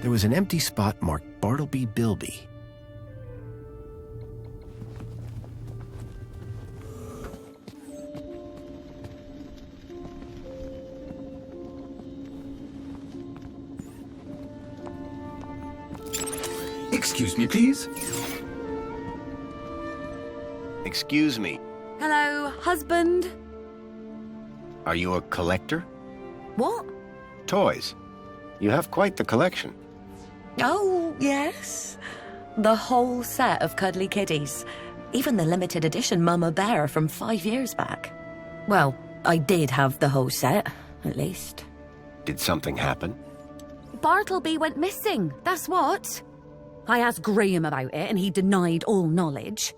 There was an empty spot marked Bartleby Bilby. Excuse me, please. Excuse me, Hello, husband. are you a collector? What? Toys. You have quite the collection. Oh, yes. The whole set of cuddly kiddies. Even the limited edition Mama Bear from 5 years back. Well, I did have the whole set, at least. Did something happen? Bartleby went missing, that's what. I asked Graham about it and he denied all knowledge.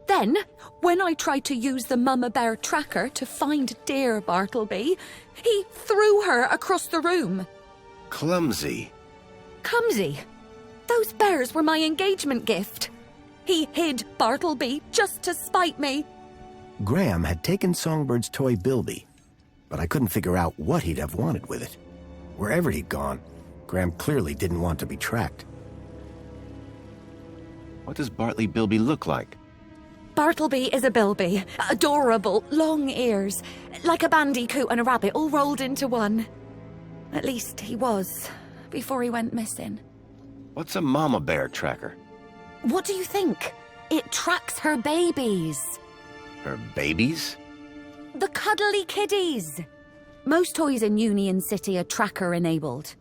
Then, when I tried to use the Mama Bear tracker to find dear Bartleby, he threw her across the room. Clumsy. Clumsy. Those bears were my engagement gift. He hid Bartleby just to spite me. Graham had taken Songbird's toy Bilby, but I couldn't figure out what he'd have wanted with it. Wherever he'd gone, Graham clearly didn't want to be tracked. What does Bartleby Bilby look like? Bartleby is a bilby. Adorable, long ears. Like a bandicoot and a rabbit all rolled into one. At least he was, before he went missing. What's a mama bear tracker? What do you think? It tracks her babies. Her babies? The cuddly kiddies. Most toys in Union City are tracker-enabled.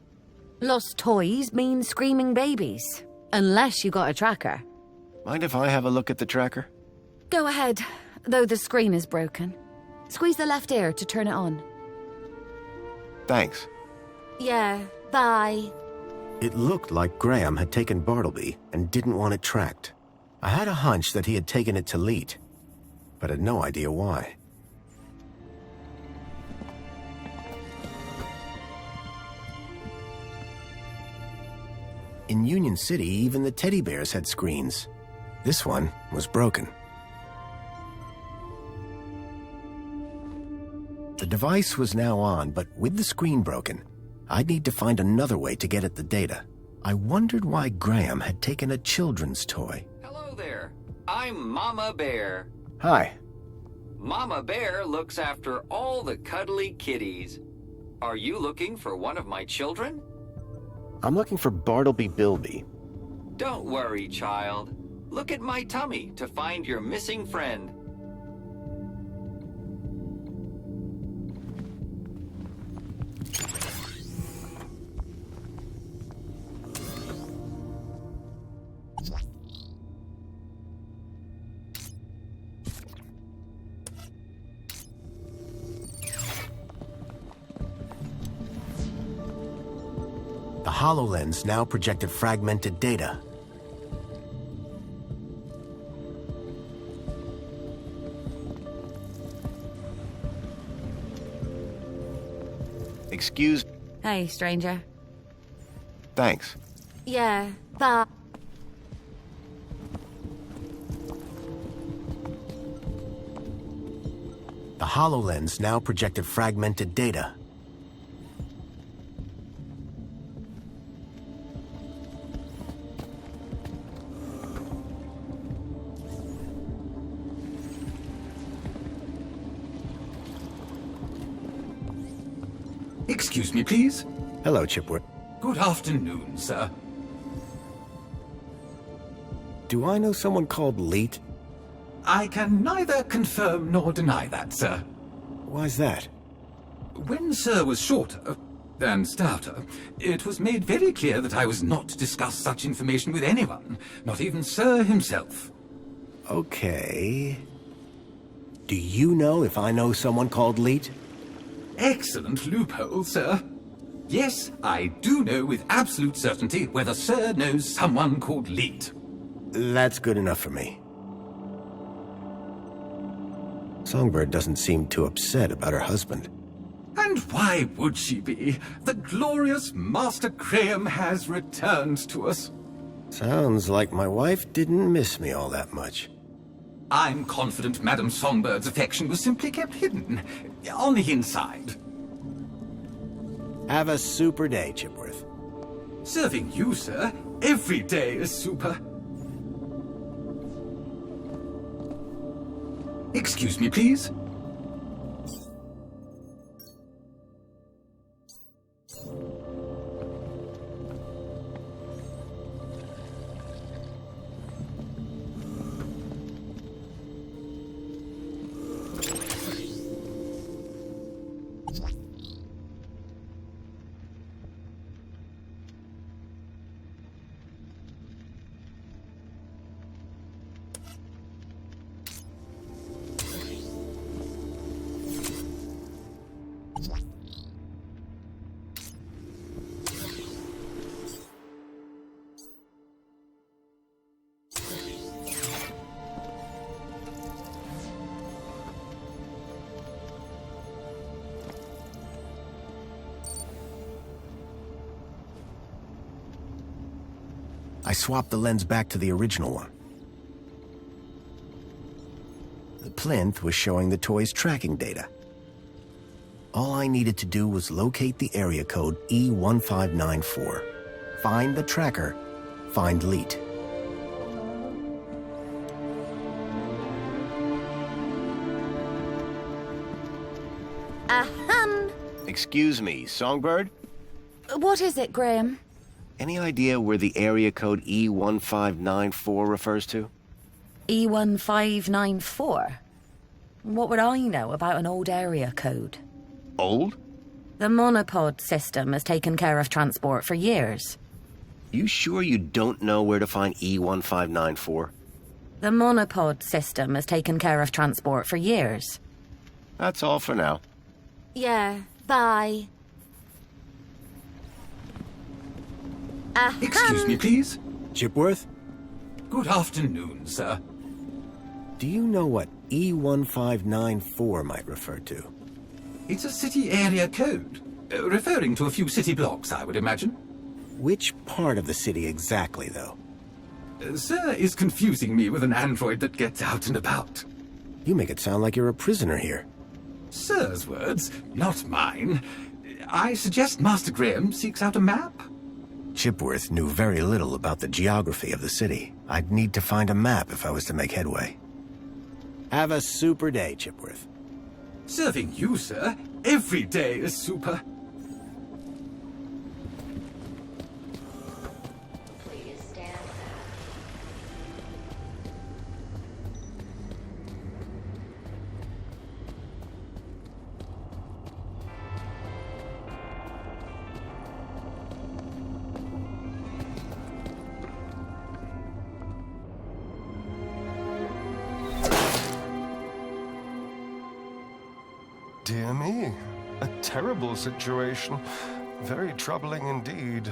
Lost toys mean screaming babies. Unless you got a tracker. Mind if I have a look at the tracker? Go ahead, though the screen is broken. Squeeze the left ear to turn it on. Thanks. Yeah, bye. It looked like Graham had taken Bartleby and didn't want it tracked. I had a hunch that he had taken it to Leet, but had no idea why. In Union City, even the teddy bears had screens. This one was broken. The device was now on, but with the screen broken, I'd need to find another way to get at the data. I wondered why Graham had taken a children's toy. Hello there. I'm Mama Bear. Hi. Mama Bear looks after all the cuddly kitties. Are you looking for one of my children? I'm looking for Bartleby Bilby. Don't worry, child. Look at my tummy to find your missing friend. The HoloLens now projected fragmented data. Excuse... Hey, stranger. Thanks. Yeah, bye. The HoloLens now projected fragmented data. Excuse me, please. Hello, Chipworth. Good afternoon, sir. Do I know someone called Leet? I can neither confirm nor deny that, sir. Why's that? When Sir was shorter and stouter, it was made very clear that I was not to discuss such information with anyone, not even Sir himself. Okay. Do you know if I know someone called Leet? Excellent loophole, sir. Yes, I do know with absolute certainty whether Sir knows someone called Leet. That's good enough for me. Songbird doesn't seem too upset about her husband. And why would she be? The glorious Master Graham has returned to us. Sounds like my wife didn't miss me all that much. I'm confident Madame Songbird's affection was simply kept hidden, on the inside. Have a super day, Chipworth. Serving you, sir. Every day is super. Excuse me, please. I swapped the lens back to the original one. The plinth was showing the toy's tracking data. All I needed to do was locate the area code E1594, find the tracker, find Leet. Ahem. Excuse me, Songbird? What is it, Graham? Any idea where the area code E1594 refers to? E1594? What would I know about an old area code? Old? The monopod system has taken care of transport for years. You sure you don't know where to find E1594? The monopod system has taken care of transport for years. That's all for now. Yeah, bye. Excuse me, please. Chipworth? Good afternoon, sir. Do you know what E1594 might refer to? It's a city area code, referring to a few city blocks, I would imagine. Which part of the city exactly, though? Sir is confusing me with an android that gets out and about. You make it sound like you're a prisoner here. Sir's words, not mine. I suggest Master Graham seeks out a map. Chipworth knew very little about the geography of the city. I'd need to find a map if I was to make headway. Have a super day, Chipworth. Serving you, sir. Every day is super. Please stand back. Dear me, a terrible situation. Very troubling indeed.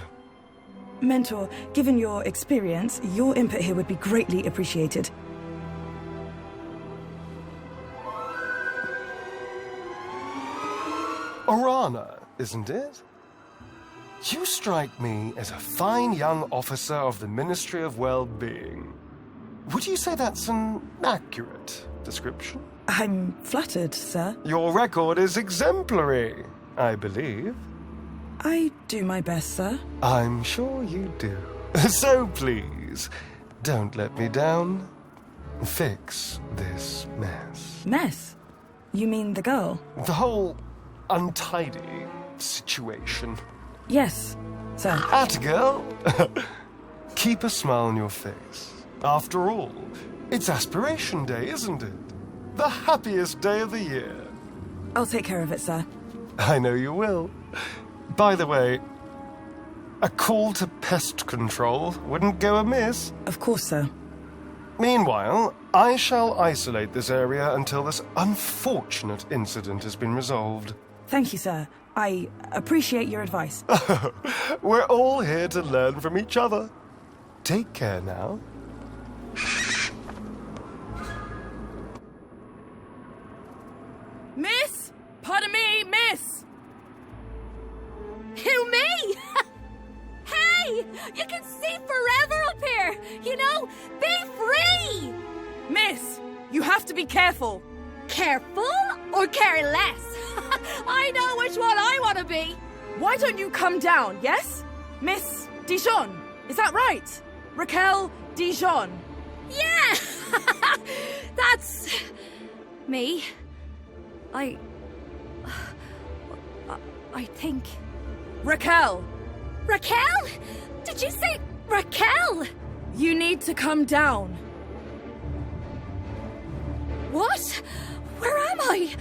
Mentor, given your experience, your input here would be greatly appreciated. Orana, isn't it? You strike me as a fine young officer of the Ministry of Well-Being. Would you say that's an accurate description? I'm flattered, sir. Your record is exemplary, I believe. I do my best, sir. I'm sure you do. So please, don't let me down. Fix this mess. Mess? You mean the girl? The whole untidy situation. Yes, sir. Atta girl. Keep a smile on your face. After all, it's Aspiration Day, isn't it? The happiest day of the year. I'll take care of it, sir. I know you will. By the way, a call to pest control wouldn't go amiss. Of course, sir. Meanwhile, I shall isolate this area until this unfortunate incident has been resolved. Thank you, sir. I appreciate your advice. We're all here to learn from each other. Take care now. Miss! Pardon me, miss! Who, me? Hey! You can see forever up here! You know, be free! Miss! You have to be careful! Careful or careless? I know which one I want to be. Why don't you come down, yes? Miss, Dijon! Is that right? Raquel Dijon. Yeah! That's me. I think. Raquel! Raquel? Did you say Raquel? You need to come down. What? Where am I?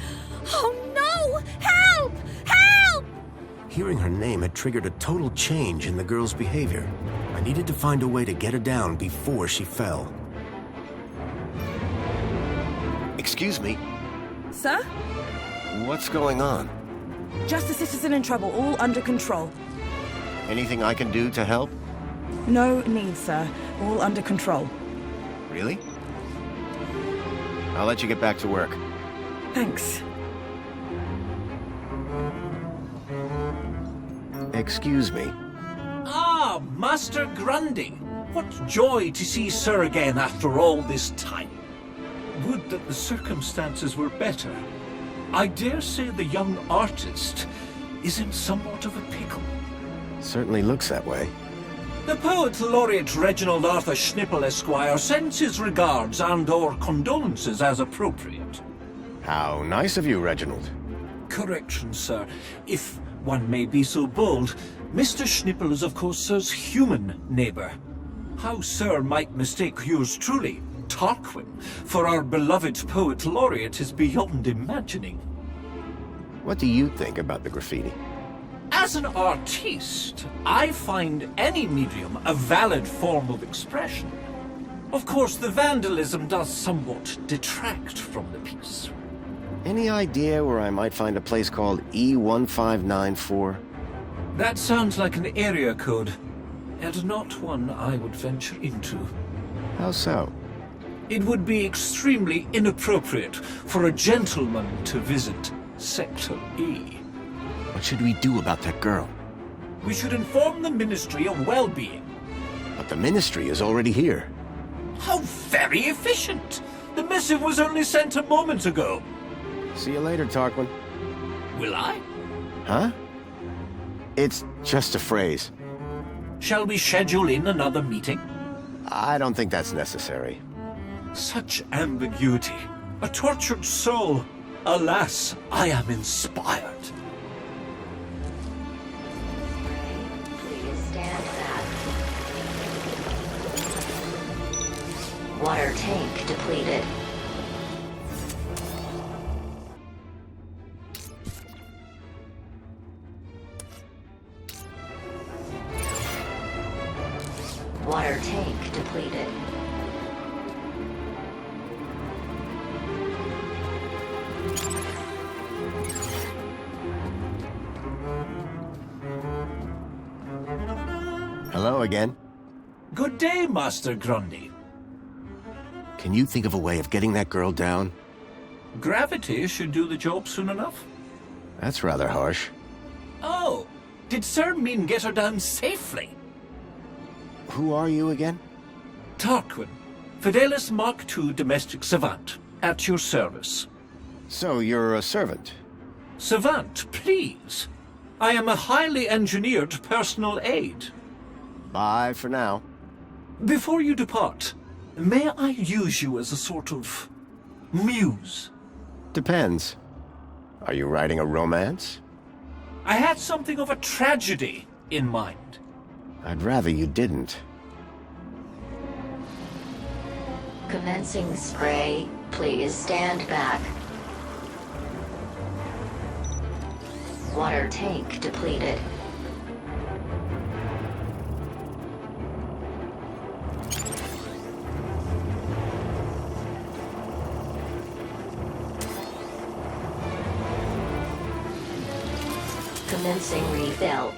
Oh no! Help! Help! Hearing her name had triggered a total change in the girl's behavior. I needed to find a way to get her down before she fell. Excuse me, Sir? what's going on? Just a citizen in trouble, all under control. Anything I can do to help? No need, sir. All under control. Really? I'll let you get back to work. Thanks. Excuse me. Ah, Master Grundy. What joy to see Sir again after all this time. Would that the circumstances were better. I dare say the young artist is in somewhat of a pickle. Certainly looks that way. The poet laureate Reginald Arthur Schnippel Esquire sends his regards and/or condolences as appropriate. How nice of you, Reginald. Correction, sir. If one may be so bold, Mr. Schnippel is of course Sir's human neighbour. How Sir might mistake yours truly, Tarquin, for our beloved poet laureate is beyond imagining. What do you think about the graffiti? As an artiste, I find any medium a valid form of expression. Of course, the vandalism does somewhat detract from the piece. Any idea where I might find a place called E1594? That sounds like an area code, and not one I would venture into. How so? It would be extremely inappropriate for a gentleman to visit Sector E. What should we do about that girl? We should inform the Ministry of Well-being. But the ministry is already here. How very efficient! The missive was only sent a moment ago. See you later, Tarquin. Will I? Huh? It's just a phrase. Shall we schedule in another meeting? I don't think that's necessary. Such ambiguity. A tortured soul. Alas, I am inspired. Please stand back. Water tank depleted. Water tank depleted. Hello again. Good day, Master Grundy. Can you think of a way of getting that girl down? Gravity should do the job soon enough. That's rather harsh. Oh, did Sir mean get her down safely? Who are you again? Tarquin, Fidelis Mark II domestic savant, at your service. So you're a servant. Savant, please. I am a highly engineered personal aid. Bye for now. Before you depart, may I use you as a sort of muse? Depends. Are you writing a romance? I had something of a tragedy in mind. I'd rather you didn't. Commencing spray. Please stand back. Water tank depleted. Commencing refill.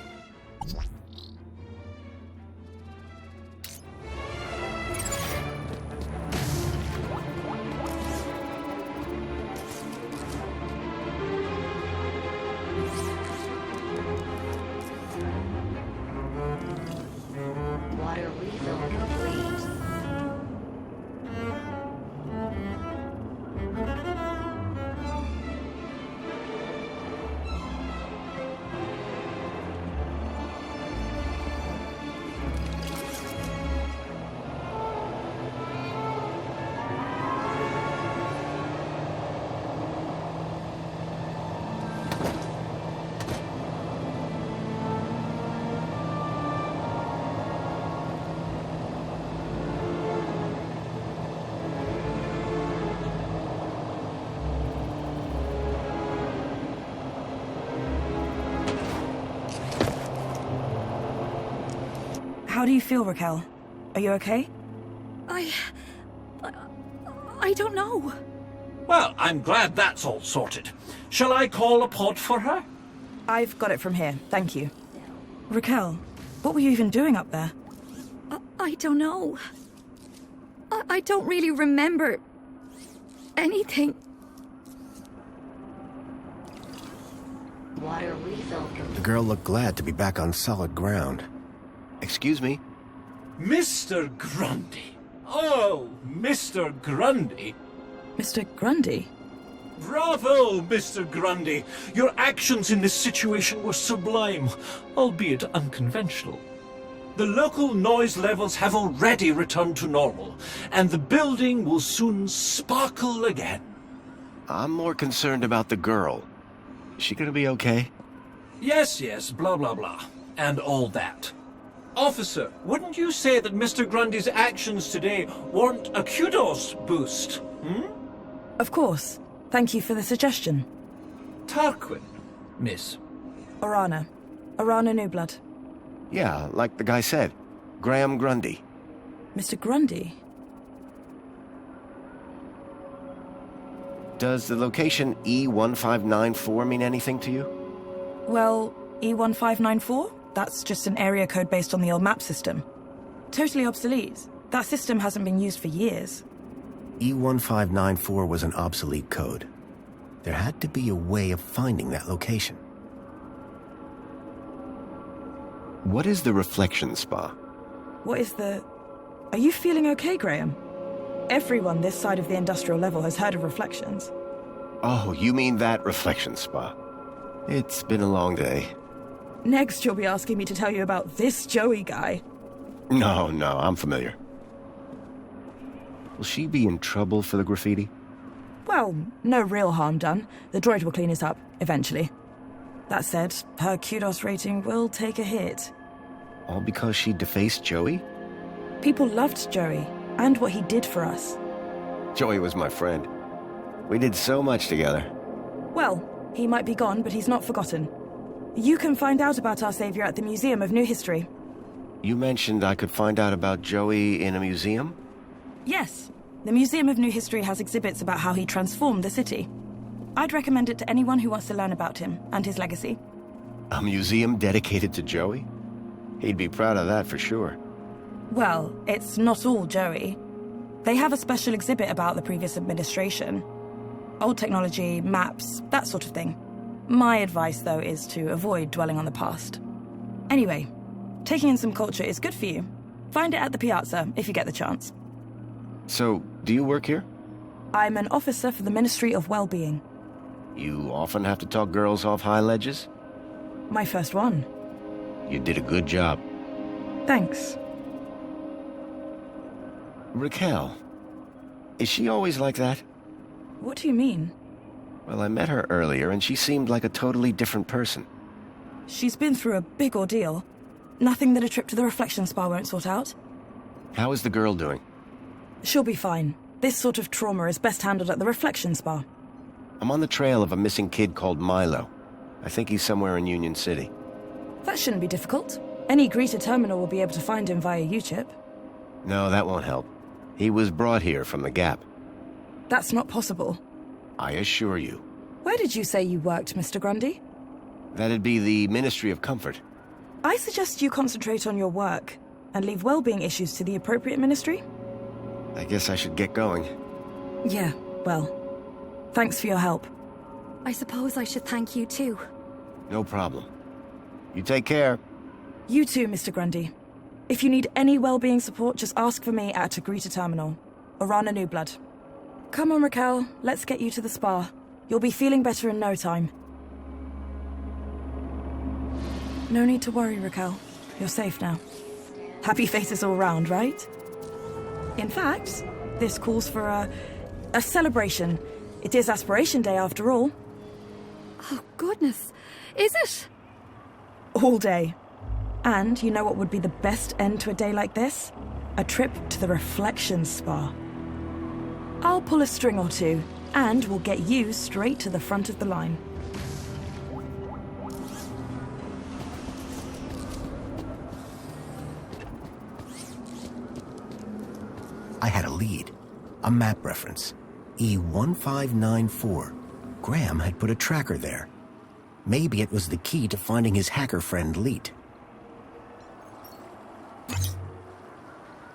Water refill complete. How do you feel, Raquel? Are you okay? I don't know. Well, I'm glad that's all sorted. Shall I call a pod for her? I've got it from here, thank you. Raquel, what were you even doing up there? I don't know. I don't really remember anything. Water refill. The girl looked glad to be back on solid ground. Excuse me? Mr. Grundy. Oh, Mr. Grundy. Mr. Grundy? Bravo, Mr. Grundy. Your actions in this situation were sublime, albeit unconventional. The local noise levels have already returned to normal, and the building will soon sparkle again. I'm more concerned about the girl. Is she gonna be okay? Yes, blah, blah, blah, and all that. Officer, wouldn't you say that Mr. Grundy's actions today warrant a kudos boost, Of course. Thank you for the suggestion. Tarquin, miss. Orana. Orana Newblood. Yeah, like the guy said. Graham Grundy. Mr. Grundy? Does the location E1594 mean anything to you? Well, E1594? That's just an area code based on the old map system. Totally obsolete. That system hasn't been used for years. E1594 was an obsolete code. There had to be a way of finding that location. What is the reflection spa? What is the... Are you feeling okay, Graham? Everyone this side of the industrial level has heard of reflections. Oh, you mean that reflection spa. It's been a long day. Next, you'll be asking me to tell you about this Joey guy. No, I'm familiar. Will she be in trouble for the graffiti? Well, no real harm done. The droid will clean it up, eventually. That said, her kudos rating will take a hit. All because she defaced Joey? People loved Joey, and what he did for us. Joey was my friend. We did so much together. Well, he might be gone, but he's not forgotten. You can find out about our savior at the Museum of New History. You mentioned I could find out about Joey in a museum? Yes. The Museum of New History has exhibits about how he transformed the city. I'd recommend it to anyone who wants to learn about him and his legacy. A museum dedicated to Joey? He'd be proud of that for sure. Well, it's not all Joey. They have a special exhibit about the previous administration. Old technology, maps, that sort of thing. My advice, though, is to avoid dwelling on the past. Anyway, taking in some culture is good for you. Find it at the Piazza, if you get the chance. So, do you work here? I'm an officer for the Ministry of Well-Being. You often have to talk girls off high ledges? My first one. You did a good job. Thanks. Raquel, is she always like that? What do you mean? Well, I met her earlier and she seemed like a totally different person. She's been through a big ordeal. Nothing that a trip to the reflection spa won't sort out. How is the girl doing? She'll be fine. This sort of trauma is best handled at the reflection spa. I'm on the trail of a missing kid called Milo. I think he's somewhere in Union City. That shouldn't be difficult. Any greeter terminal will be able to find him via U-chip. No, that won't help. He was brought here from the Gap. That's not possible. I assure you. Where did you say you worked, Mr. Grundy? That'd be the Ministry of Comfort. I suggest you concentrate on your work and leave well-being issues to the appropriate ministry. I guess I should get going. Yeah, well, thanks for your help. I suppose I should thank you too. No problem. You take care. You too, Mr. Grundy. If you need any well-being support, just ask for me at a greeter terminal. Orana Newblood. Come on, Raquel. Let's get you to the spa. You'll be feeling better in no time. No need to worry, Raquel. You're safe now. Happy faces all round, right? In fact, this calls for a celebration. It is Aspiration Day after all. Oh, goodness. Is it? All day. And you know what would be the best end to a day like this? A trip to the reflection spa. I'll pull a string or two, and we'll get you straight to the front of the line. lead. A map reference. E1594. Graham had put a tracker there. Maybe it was the key to finding his hacker friend Leet.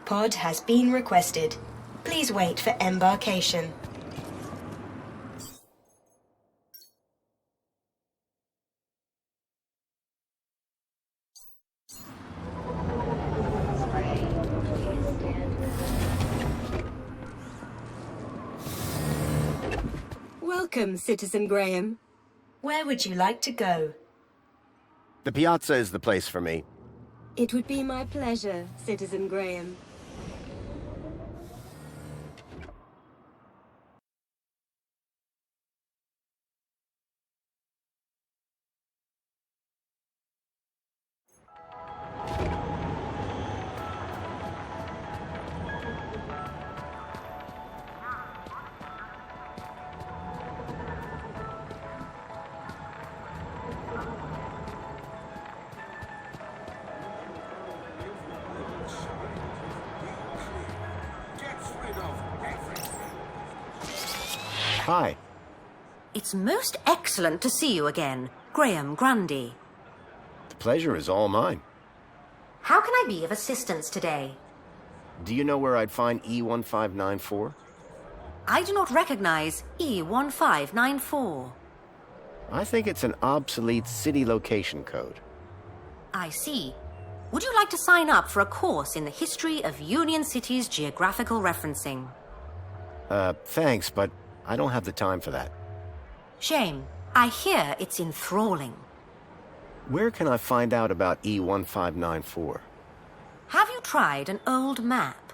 Pod has been requested. Please wait for embarkation. Welcome, Citizen Graham. Where would you like to go? The piazza is the place for me. It would be my pleasure, Citizen Graham. Hi. It's most excellent to see you again, Graham Grundy. The pleasure is all mine. How can I be of assistance today? Do you know where I'd find E1594? I do not recognize E1594. I think it's an obsolete city location code. I see. Would you like to sign up for a course in the history of Union City's geographical referencing? Thanks, but I don't have the time for that. Shame. I hear it's enthralling. Where can I find out about E1594? Have you tried an old map?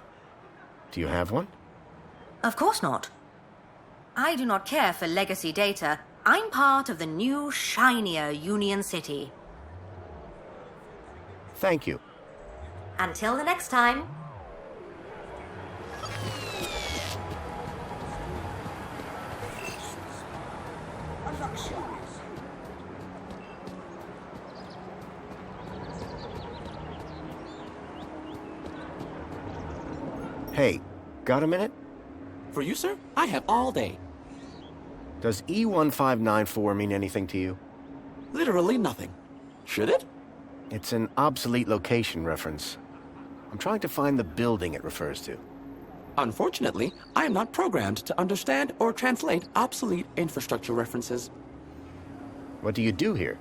Do you have one? Of course not. I do not care for legacy data. I'm part of the new, shinier Union City. Thank you. Until the next time. Hey, got a minute? For you, sir? I have all day. Does E1594 mean anything to you? Literally nothing. Should it? It's an obsolete location reference. I'm trying to find the building it refers to. Unfortunately, I am not programmed to understand or translate obsolete infrastructure references. What do you do here?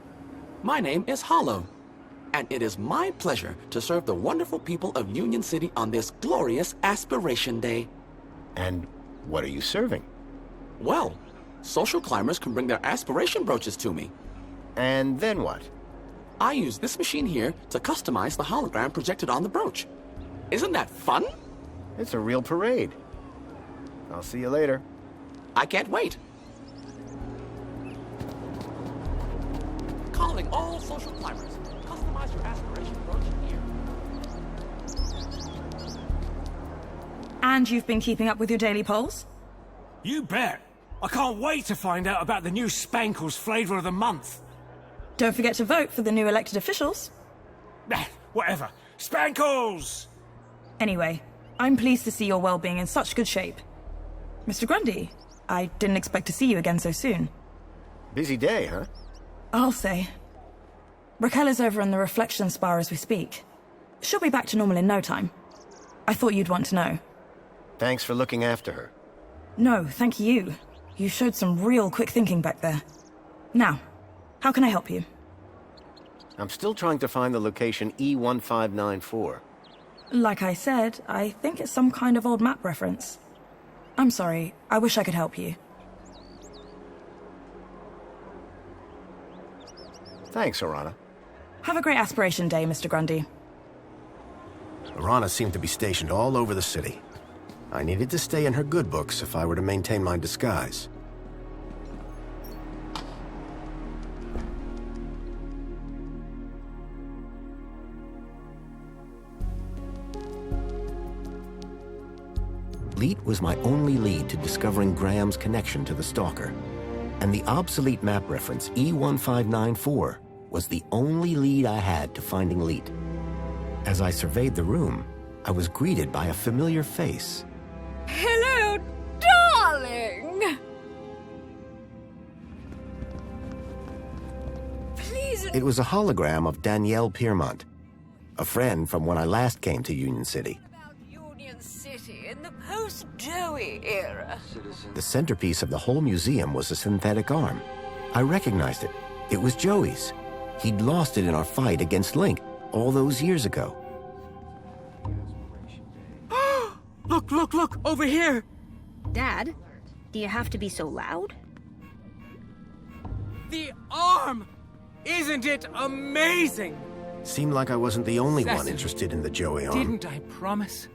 My name is Hollow, and it is my pleasure to serve the wonderful people of Union City on this glorious Aspiration Day. And what are you serving? Well, social climbers can bring their aspiration brooches to me. And then what? I use this machine here to customize the hologram projected on the brooch. Isn't that fun? It's a real parade. I'll see you later. I can't wait. Calling all social climbers. Customize your aspiration brooch here. And you've been keeping up with your daily polls? You bet. I can't wait to find out about the new Spankles flavour of the month. Don't forget to vote for the new elected officials. Whatever. Spankles! Anyway, I'm pleased to see your well-being in such good shape. Mr. Grundy, I didn't expect to see you again so soon. Busy day, huh? I'll say. Raquel is over in the reflection spa as we speak. She'll be back to normal in no time. I thought you'd want to know. Thanks for looking after her. No, thank you. You showed some real quick thinking back there. Now, how can I help you? I'm still trying to find the location E1594. Like I said, I think it's some kind of old map reference. I'm sorry, I wish I could help you. Thanks, Orana. Have a great Aspiration Day, Mr. Grundy. Orana seemed to be stationed all over the city. I needed to stay in her good books if I were to maintain my disguise. Leet was my only lead to discovering Graham's connection to the Stalker, and the obsolete map reference E1594 was the only lead I had to finding Leet. As I surveyed the room, I was greeted by a familiar face. Hello, darling! Please... It was a hologram of Danielle Piermont, a friend from when I last came to Union City. Union City in the post-Joey era. The centerpiece of the whole museum was a synthetic arm. I recognized it. It was Joey's. He'd lost it in our fight against Link all those years ago. Look, look, look, over here! Dad, do you have to be so loud? The arm! Isn't it amazing? Seemed like I wasn't the only one Cecily, interested in the Joey arm. Didn't I promise?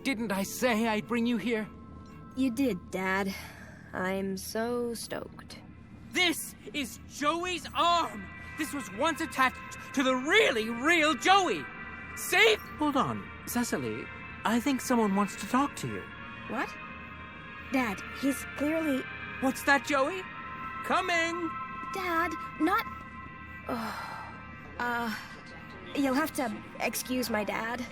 Didn't I say I'd bring you here? You did, Dad. I'm so stoked. This is Joey's arm! This was once attached to the really real Joey! See? Hold on, Cecily. I think someone wants to talk to you. What? Dad, he's clearly... What's that, Joey? Coming! Dad, not... You'll have to excuse my dad.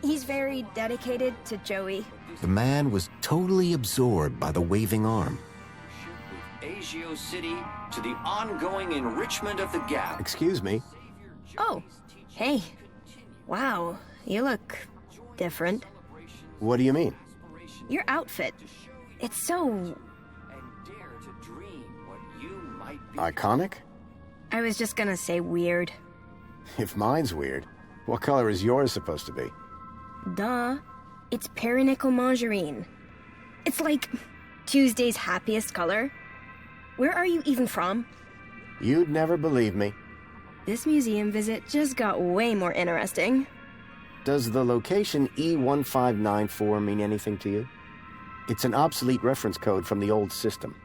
He's very dedicated to Joey. The man was totally absorbed by the waving arm. Agio City to the ongoing enrichment of the gap. Excuse me. Oh, hey. Wow, you look different. What do you mean? Your outfit. It's so... Iconic? I was just gonna say weird. If mine's weird, what color is yours supposed to be? Duh. It's perinickel margarine. It's like Tuesday's happiest color. Where are you even from? You'd never believe me. This museum visit just got way more interesting. Does the location E1594 mean anything to you? It's an obsolete reference code from the old system.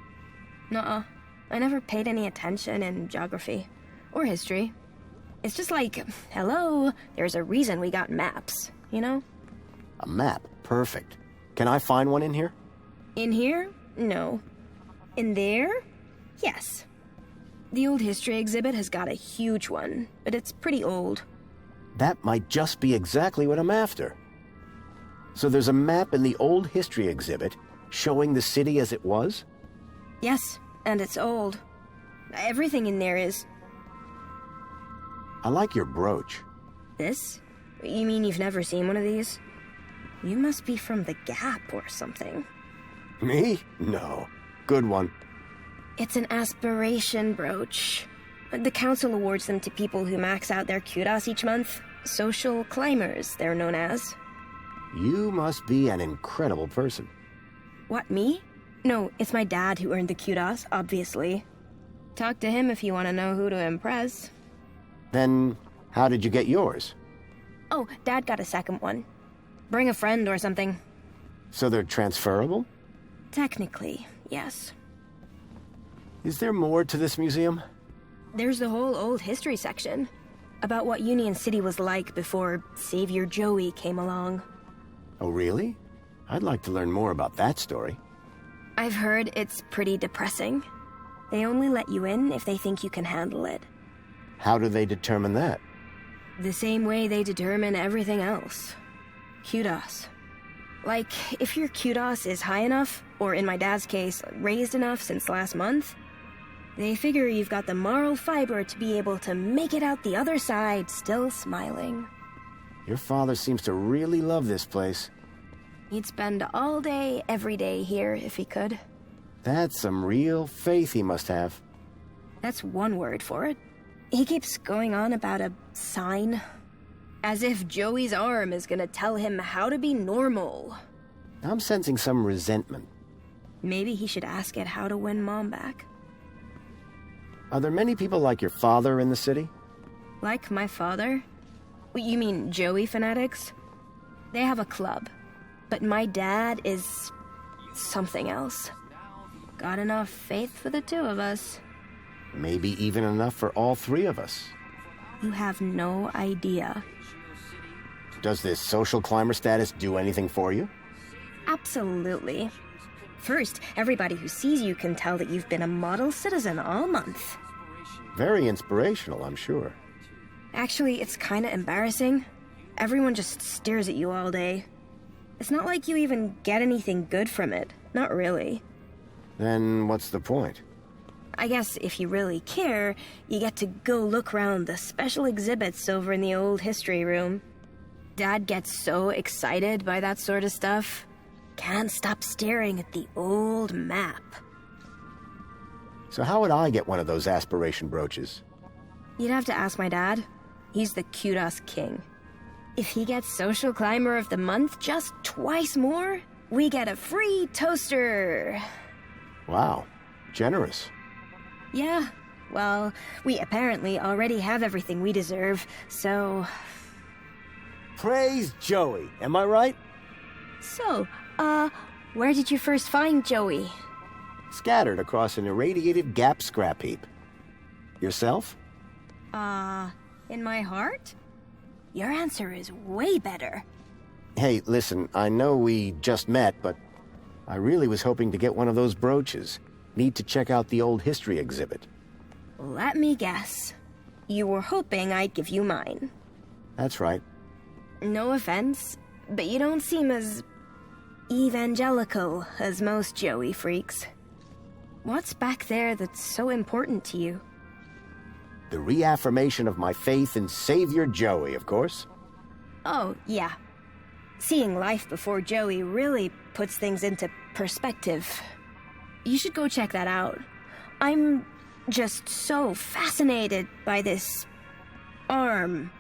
Nuh-uh. I never paid any attention in geography. Or history. It's just like, hello, there's a reason we got maps, you know? A map? Perfect. Can I find one in here? In here? No. In there? Yes. The old history exhibit has got a huge one, but it's pretty old. That might just be exactly what I'm after. So there's a map in the old history exhibit showing the city as it was? Yes, and it's old. Everything in there is... I like your brooch. This? You mean you've never seen one of these? You must be from the Gap or something. Me? No. Good one. It's an aspiration brooch. The council awards them to people who max out their kudos each month. Social climbers, they're known as. You must be an incredible person. What, me? No, it's my dad who earned the kudos, obviously. Talk to him if you want to know who to impress. Then, how did you get yours? Oh, Dad got a second one. Bring a friend or something. So they're transferable? Technically, yes. Is there more to this museum? There's the whole old history section. About what Union City was like before Savior Joey came along. Oh, really? I'd like to learn more about that story. I've heard it's pretty depressing. They only let you in if they think you can handle it. How do they determine that? The same way they determine everything else. Kudos. Like, if your kudos is high enough, or in my dad's case, raised enough since last month, they figure you've got the moral fiber to be able to make it out the other side still smiling. Your father seems to really love this place. He'd spend all day, every day here if he could. That's some real faith he must have. That's one word for it. He keeps going on about a sign. As if Joey's arm is gonna tell him how to be normal. I'm sensing some resentment. Maybe he should ask it how to win Mom back. Are there many people like your father in the city? Like my father? You mean Joey fanatics? They have a club. But my dad is... something else. Got enough faith for the two of us. Maybe even enough for all three of us. You have no idea. Does this social climber status do anything for you? Absolutely. First, everybody who sees you can tell that you've been a model citizen all month. Very inspirational, I'm sure. Actually, it's kinda embarrassing. Everyone just stares at you all day. It's not like you even get anything good from it. Not really. Then what's the point? I guess if you really care, you get to go look around the special exhibits over in the old history room. Dad gets so excited by that sort of stuff. Can't stop staring at the old map. So how would I get one of those aspiration brooches? You'd have to ask my dad. He's the kudos king. If he gets Social Climber of the Month just twice more, we get a free toaster. Wow, generous. Yeah, well, we apparently already have everything we deserve, so... Praise Joey, am I right? So, where did you first find Joey? Scattered across an irradiated gap scrap heap. Yourself? In my heart? Your answer is way better. Hey, listen, I know we just met, but I really was hoping to get one of those brooches. Need to check out the old history exhibit. Let me guess. You were hoping I'd give you mine. That's right. No offense, but you don't seem as evangelical as most Joey freaks. What's back there that's so important to you? The reaffirmation of my faith in Savior Joey, of course. Oh, yeah. Seeing life before Joey really puts things into perspective. You should go check that out. I'm just so fascinated by this arm.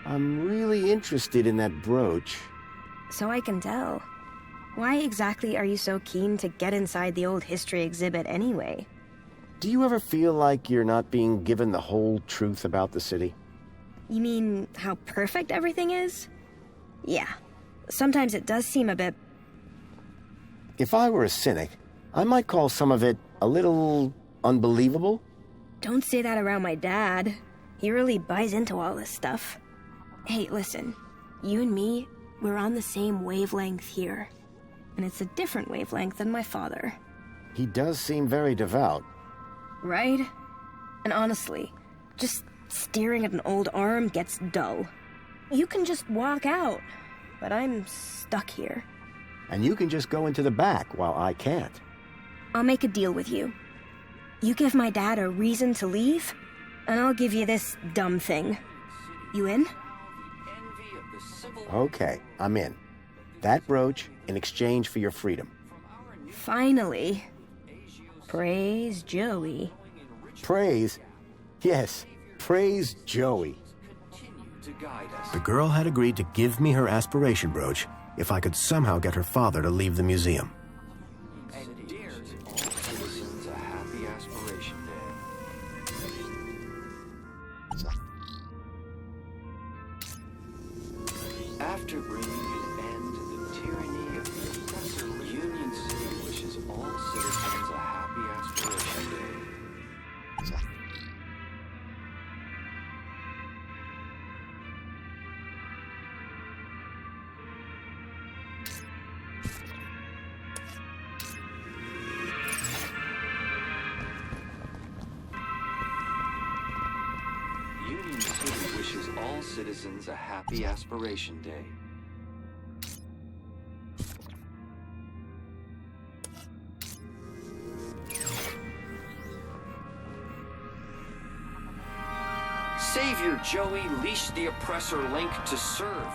I'm really interested in that brooch. So I can tell. Why exactly are you so keen to get inside the old history exhibit anyway? Do you ever feel like you're not being given the whole truth about the city? You mean how perfect everything is? Yeah. Sometimes it does seem a bit... If I were a cynic, I might call some of it a little unbelievable. Don't say that around my dad. He really buys into all this stuff. Hey, listen. You and me, we're on the same wavelength here. And it's a different wavelength than my father. He does seem very devout. Right? And honestly, just staring at an old arm gets dull. You can just walk out, but I'm stuck here. And you can just go into the back while I can't. I'll make a deal with you. You give my dad a reason to leave, and I'll give you this dumb thing. You in? Okay, I'm in. That brooch in exchange for your freedom. Finally. Praise Joey. Praise? Yes, praise Joey. The girl had agreed to give me her aspiration brooch if I could somehow get her father to leave the museum. And dares all citizens a happy aspiration day. After bringing an end to the tyranny of the oppressor, Union City wishes all citizens a happy aspiration day. Union City wishes all citizens a happy aspiration day. Savior Joey leashed the oppressor Link to serve.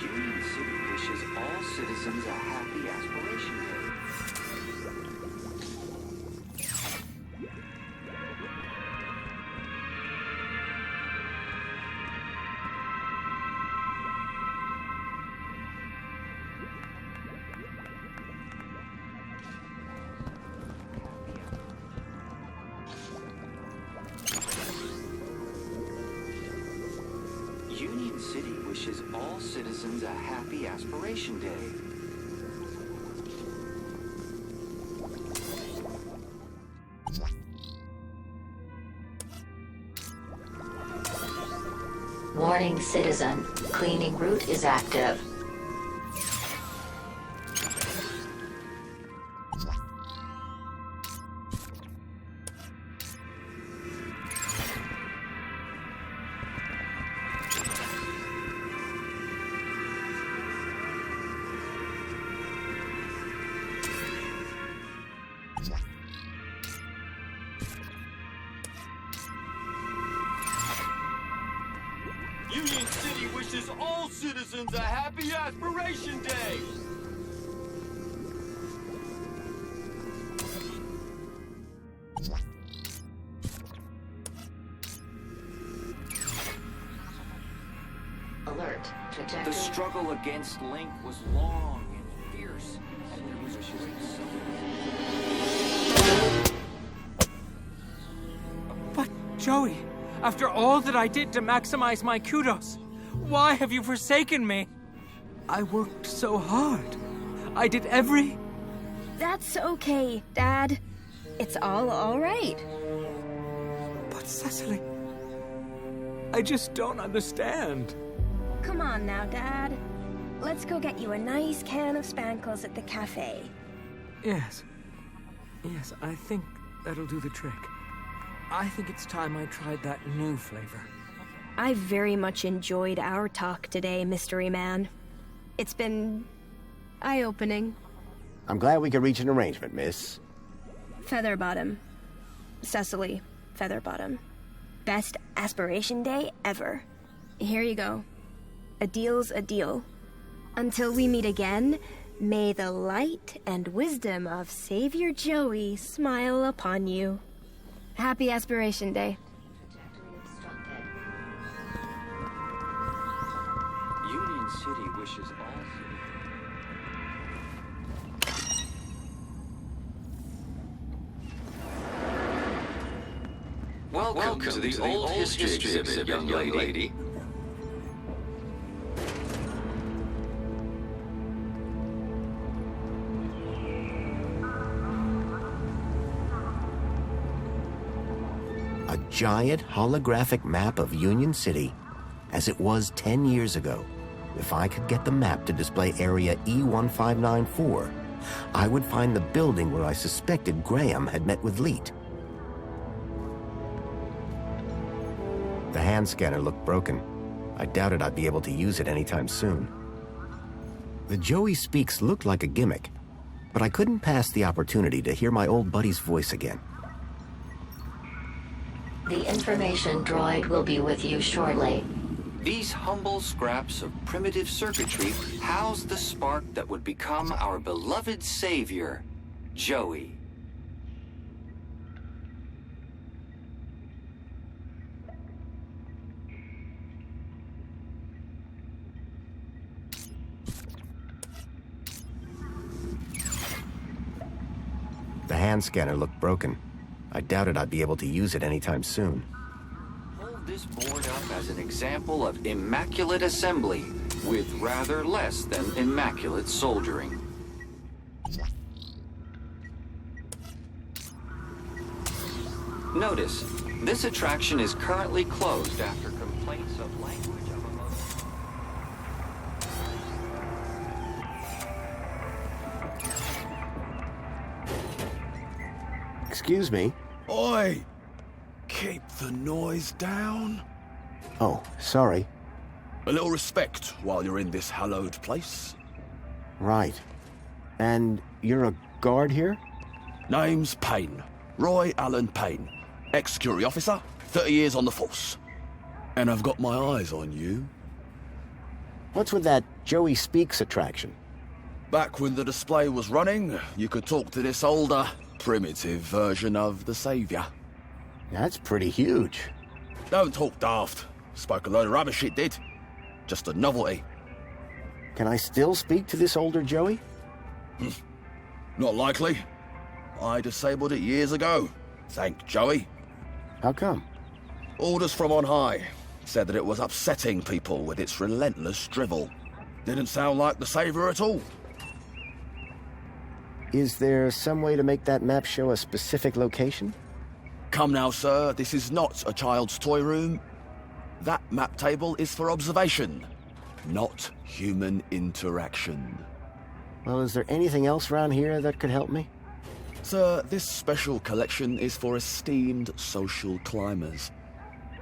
Union City wishes all citizens a happy aspiration day. Union City wishes all citizens a happy aspiration day. Warning citizen, cleaning route is active. Union City wishes all citizens a happy Aspiration Day! Alert. Detected. The struggle against Link was long and fierce, and there was But, Joey, after all that I did to maximize my kudos, why have you forsaken me? I worked so hard. I did every... That's okay, Dad. It's all right. But, Cecily, I just don't understand. Come on now, Dad. Let's go get you a nice can of Spankles at the cafe. Yes. Yes, I think that'll do the trick. I think it's time I tried that new flavor. I very much enjoyed our talk today, Mystery Man. It's been eye-opening. I'm glad we could reach an arrangement, miss. Featherbottom. Cecily Featherbottom. Best Aspiration Day ever. Here you go. A deal's a deal. Until we meet again, may the light and wisdom of Savior Joey smile upon you. Happy Aspiration Day. Union City wishes all Welcome to the Old History Exhibit, young lady. A giant holographic map of Union City as it was 10 years ago. If I could get the map to display area E1594, I would find the building where I suspected Graham had met with Leet. The hand scanner looked broken. I doubted I'd be able to use it anytime soon. The Joey Speaks looked like a gimmick, but I couldn't pass the opportunity to hear my old buddy's voice again. The information droid will be with you shortly. These humble scraps of primitive circuitry house the spark that would become our beloved savior, Joey. The hand scanner looked broken. I doubted I'd be able to use it anytime soon. Hold this board up as an example of immaculate assembly with rather less than immaculate soldering. Notice, this attraction is currently closed after complaints of language of emotion. Excuse me? Oi! Keep the noise down. Oh, sorry. A little respect while you're in this hallowed place. Right. And you're a guard here? Name's Payne. Roy Allen Payne. Ex-security officer, 30 years on the force. And I've got my eyes on you. What's with that Joey Speaks attraction? Back when the display was running, you could talk to this older, primitive version of the Saviour. That's pretty huge. Don't talk daft. Spoke a load of rubbish, it did. Just a novelty. Can I still speak to this older Joey? Not likely. I disabled it years ago. Thank Joey. How come? Orders from on high. Said that it was upsetting people with its relentless drivel. Didn't sound like the Saviour at all. Is there some way to make that map show a specific location? Come now, sir. This is not a child's toy room. That map table is for observation, not human interaction. Well, is there anything else around here that could help me? Sir, this special collection is for esteemed social climbers.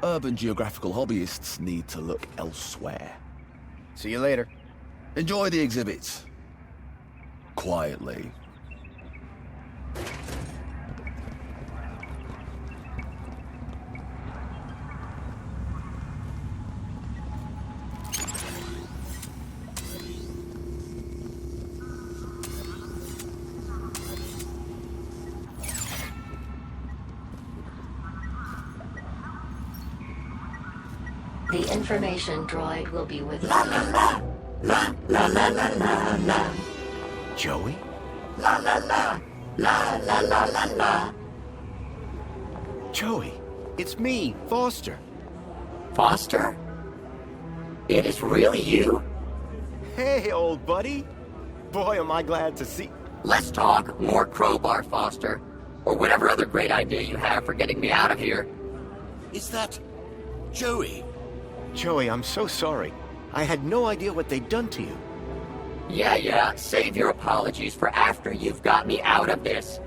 Urban geographical hobbyists need to look elsewhere. See you later. Enjoy the exhibits. Quietly. The information droid will be with you. Joey? Joey, it's me, Foster. Foster? It is really you? Hey, old buddy. Boy, am I glad to see... Let's talk more crowbar, Foster. Or whatever other great idea you have for getting me out of here. Is that... Joey? Joey, I'm so sorry. I had no idea what they'd done to you. Yeah, save your apologies for after you've got me out of this.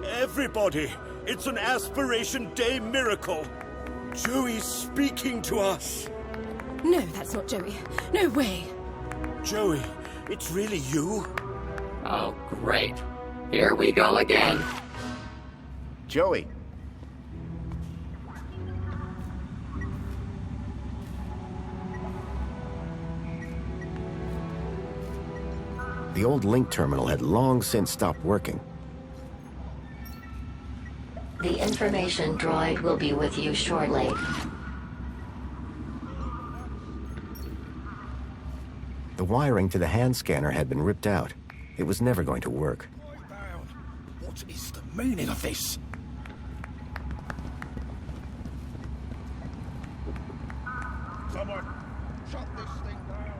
Everybody, it's an Aspiration Day miracle. Joey's speaking to us. No, that's not Joey. No way. Joey, it's really you? Oh, great. Here we go again. Joey. The old link terminal had long since stopped working. The information droid will be with you shortly. The wiring to the hand scanner had been ripped out. It was never going to work. What is the meaning of this? Someone, shut this thing down.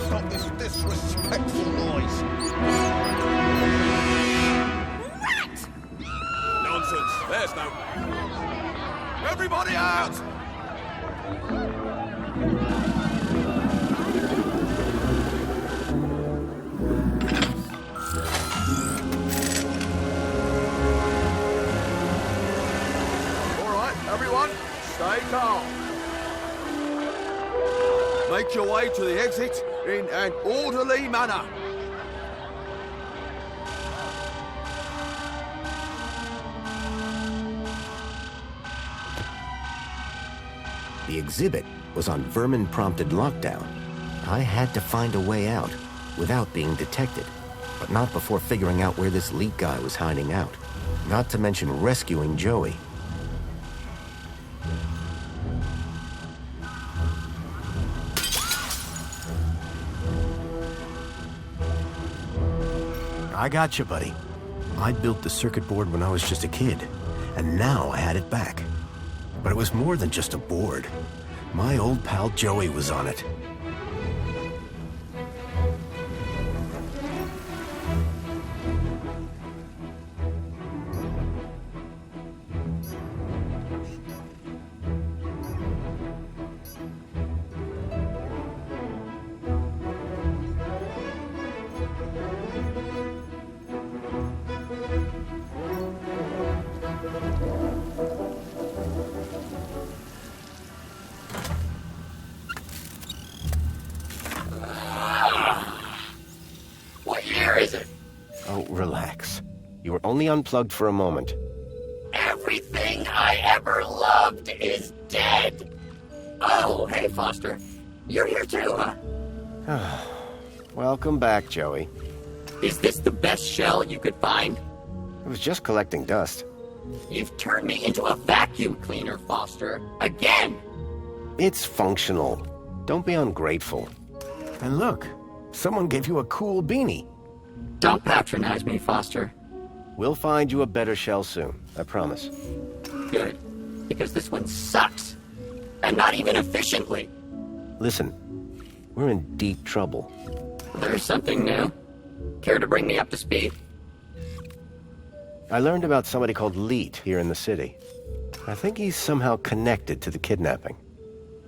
Stop this disrespectful noise. Rat! Nonsense. There's no... Everybody out! All right, everyone, stay calm. Make your way to the exit in an orderly manner. The exhibit was on vermin-prompted lockdown. I had to find a way out without being detected, but not before figuring out where this leak guy was hiding out. Not to mention rescuing Joey. I got you, buddy. I built the circuit board when I was just a kid, and now I had it back. But it was more than just a board. My old pal Joey was on it. What year is it? Oh, relax. You were only unplugged for a moment. Everything I ever loved is dead. Oh, hey, Foster. You're here too, huh? Welcome back, Joey. Is this the best shell you could find? It was just collecting dust. You've turned me into a vacuum cleaner, Foster. Again! It's functional. Don't be ungrateful. And look, someone gave you a cool beanie. Don't patronize me, Foster. We'll find you a better shell soon, I promise. Good, because this one sucks. And not even efficiently. Listen, we're in deep trouble. There's something new. Care to bring me up to speed? I learned about somebody called Leet here in the city. I think he's somehow connected to the kidnapping.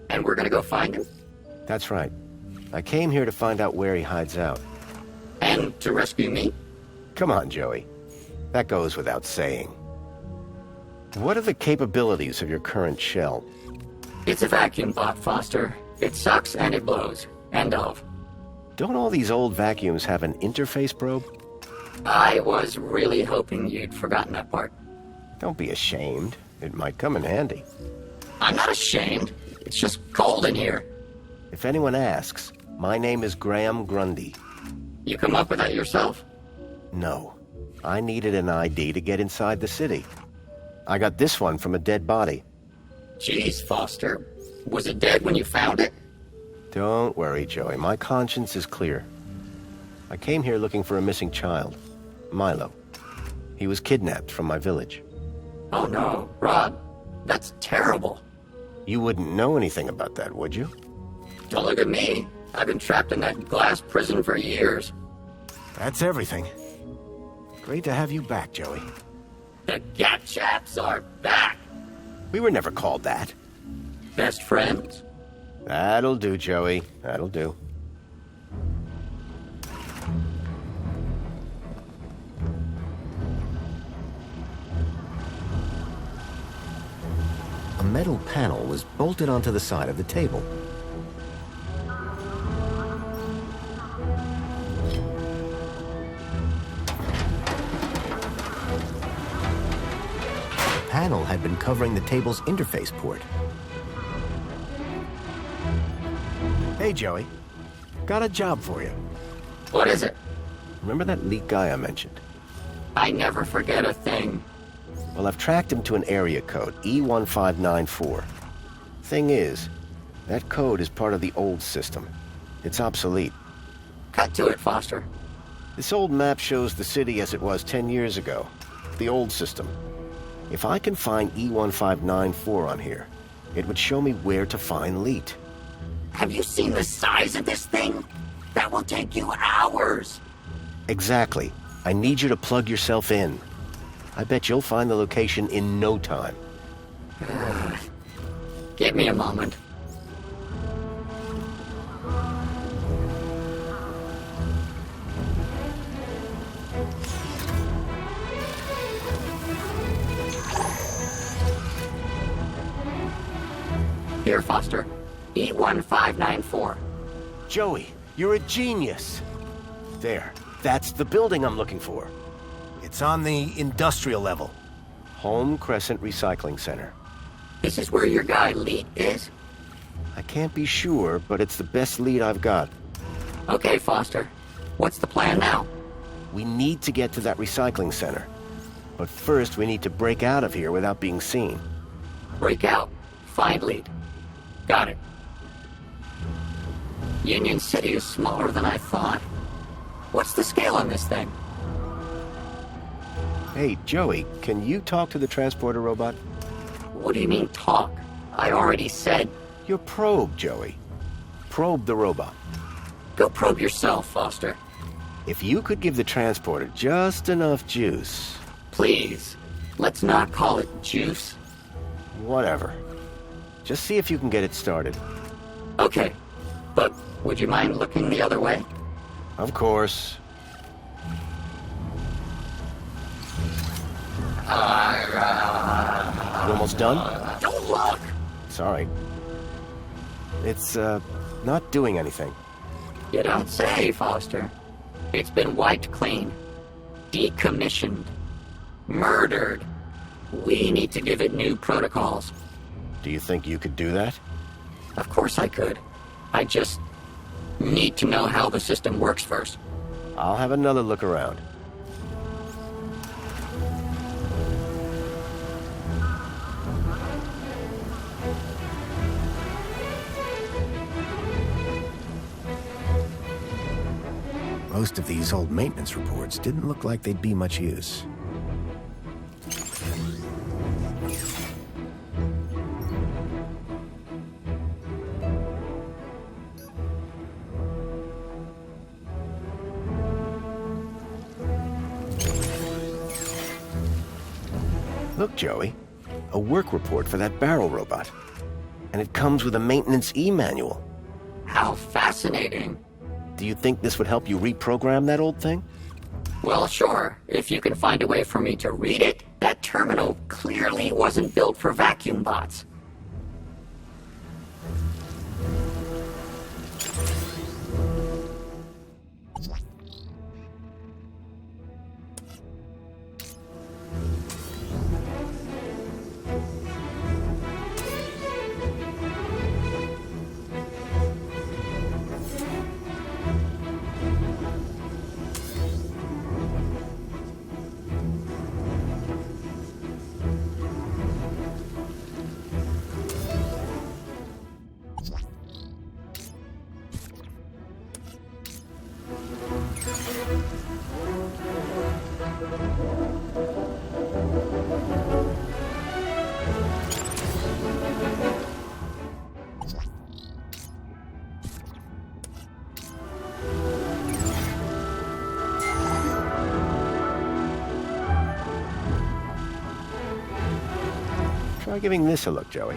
And we're gonna go find him? That's right. I came here to find out where he hides out. And to rescue me? Come on, Joey. That goes without saying. What are the capabilities of your current shell? It's a vacuum bot, Foster. It sucks and it blows. End of. Don't all these old vacuums have an interface probe? I was really hoping you'd forgotten that part. Don't be ashamed. It might come in handy. I'm not ashamed. It's just cold in here. If anyone asks, my name is Graham Grundy. You come up with that yourself? No. I needed an ID to get inside the city. I got this one from a dead body. Jeez, Foster. Was it dead when you found it? Don't worry, Joey. My conscience is clear. I came here looking for a missing child, Milo. He was kidnapped from my village. Oh no, Rob. That's terrible. You wouldn't know anything about that, would you? Don't look at me. I've been trapped in that glass prison for years. That's everything. Great to have you back, Joey. The Gat Chaps are back. We were never called that. Best friends? That'll do, Joey. That'll do. A metal panel was bolted onto the side of the table. The panel had been covering the table's interface port. Hey, Joey. Got a job for you. What is it? Remember that leak guy I mentioned? I never forget a thing. Well, I've tracked him to an area code, E1594. Thing is, that code is part of the old system. It's obsolete. Cut to it, Foster. This old map shows the city as it was 10 years ago. The old system. If I can find E1594 on here, it would show me where to find Leet. Have you seen the size of this thing? That will take you hours. Exactly. I need you to plug yourself in. I bet you'll find the location in no time. Give me a moment. Here, Foster. E1594. Joey, you're a genius. There. That's the building I'm looking for. It's on the industrial level. Home Crescent Recycling Center. This is where your guy Leet is? I can't be sure, but it's the best lead I've got. Okay, Foster. What's the plan now? We need to get to that recycling center. But first, we need to break out of here without being seen. Break out. Find Leet. Got it. Union City is smaller than I thought. What's the scale on this thing? Hey, Joey, can you talk to the transporter robot? What do you mean, talk? I already said... You're probe, Joey. Probe the robot. Go probe yourself, Foster. If you could give the transporter just enough juice... Please, let's not call it juice. Whatever. Just see if you can get it started. Okay, but would you mind looking the other way? Of course. You almost done? Don't look! Sorry. It's, not doing anything. You don't say, Foster. It's been wiped clean. Decommissioned. Murdered. We need to give it new protocols. Do you think you could do that? Of course I could. I just need to know how the system works first. I'll have another look around. Most of these old maintenance reports didn't look like they'd be much use. Look, Joey. A work report for that barrel robot. And it comes with a maintenance e-manual. How fascinating. Do you think this would help you reprogram that old thing? Well, sure, if you can find a way for me to read it. That terminal clearly wasn't built for vacuum bots. Try giving this a look, Joey.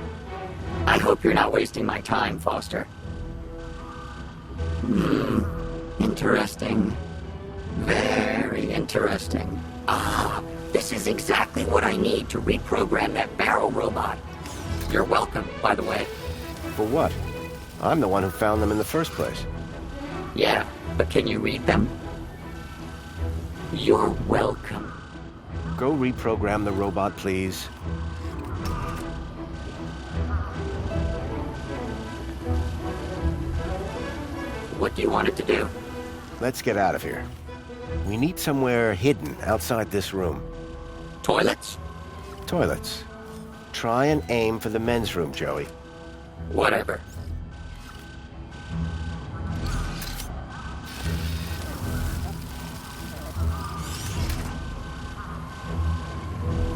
I hope you're not wasting my time, Foster. Interesting. Very interesting. Ah, this is exactly what I need to reprogram that barrel robot. You're welcome, by the way. For what? I'm the one who found them in the first place. Yeah, but can you read them? You're welcome. Go reprogram the robot, please. What do you want it to do? Let's get out of here. We need somewhere hidden outside this room. Toilets? Toilets. Try and aim for the men's room, Joey. Whatever.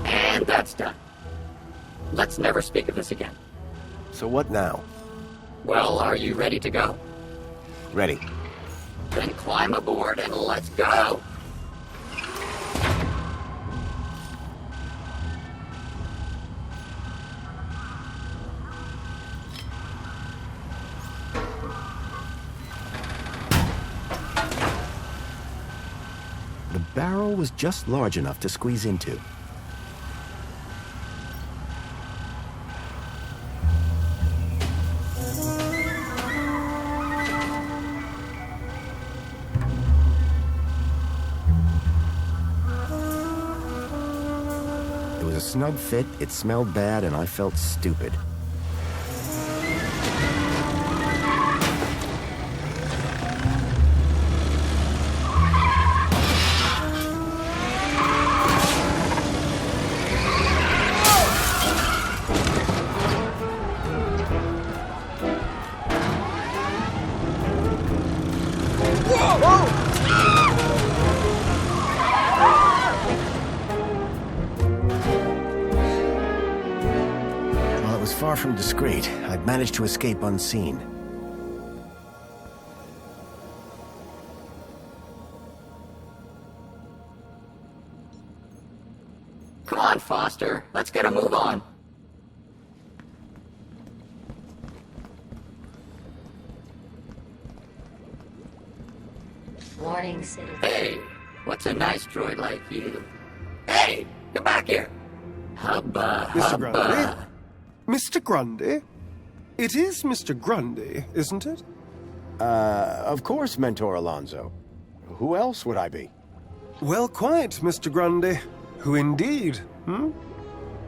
And that's done. Let's never speak of this again. So what now? Well, are you ready to go? Ready. Then climb aboard and let's go! The barrel was just large enough to squeeze into. It was a snug fit, it smelled bad, and I felt stupid. Far from discreet, I'd managed to escape unseen. Come on, Foster. Let's get a move on. Warning, citizen. Hey, what's a nice droid like you? Hey, come back here. Hubba, Mr. hubba. Grundy? Mr. Grundy? It is Mr. Grundy, isn't it? Of course, Mentor Alonso. Who else would I be? Well, quite, Mr. Grundy. Who indeed,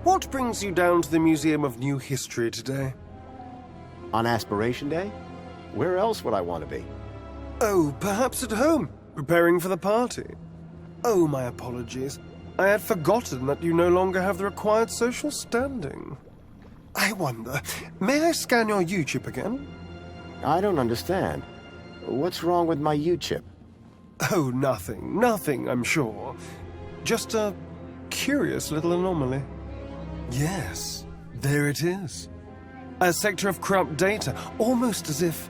What brings you down to the Museum of New History today? On Aspiration Day? Where else would I want to be? Oh, perhaps at home, preparing for the party. Oh, my apologies. I had forgotten that you no longer have the required social standing. I wonder, may I scan your U-chip again? I don't understand. What's wrong with my U-chip? Oh, nothing, I'm sure. Just a curious little anomaly. Yes, there it is. A sector of corrupt data, almost as if...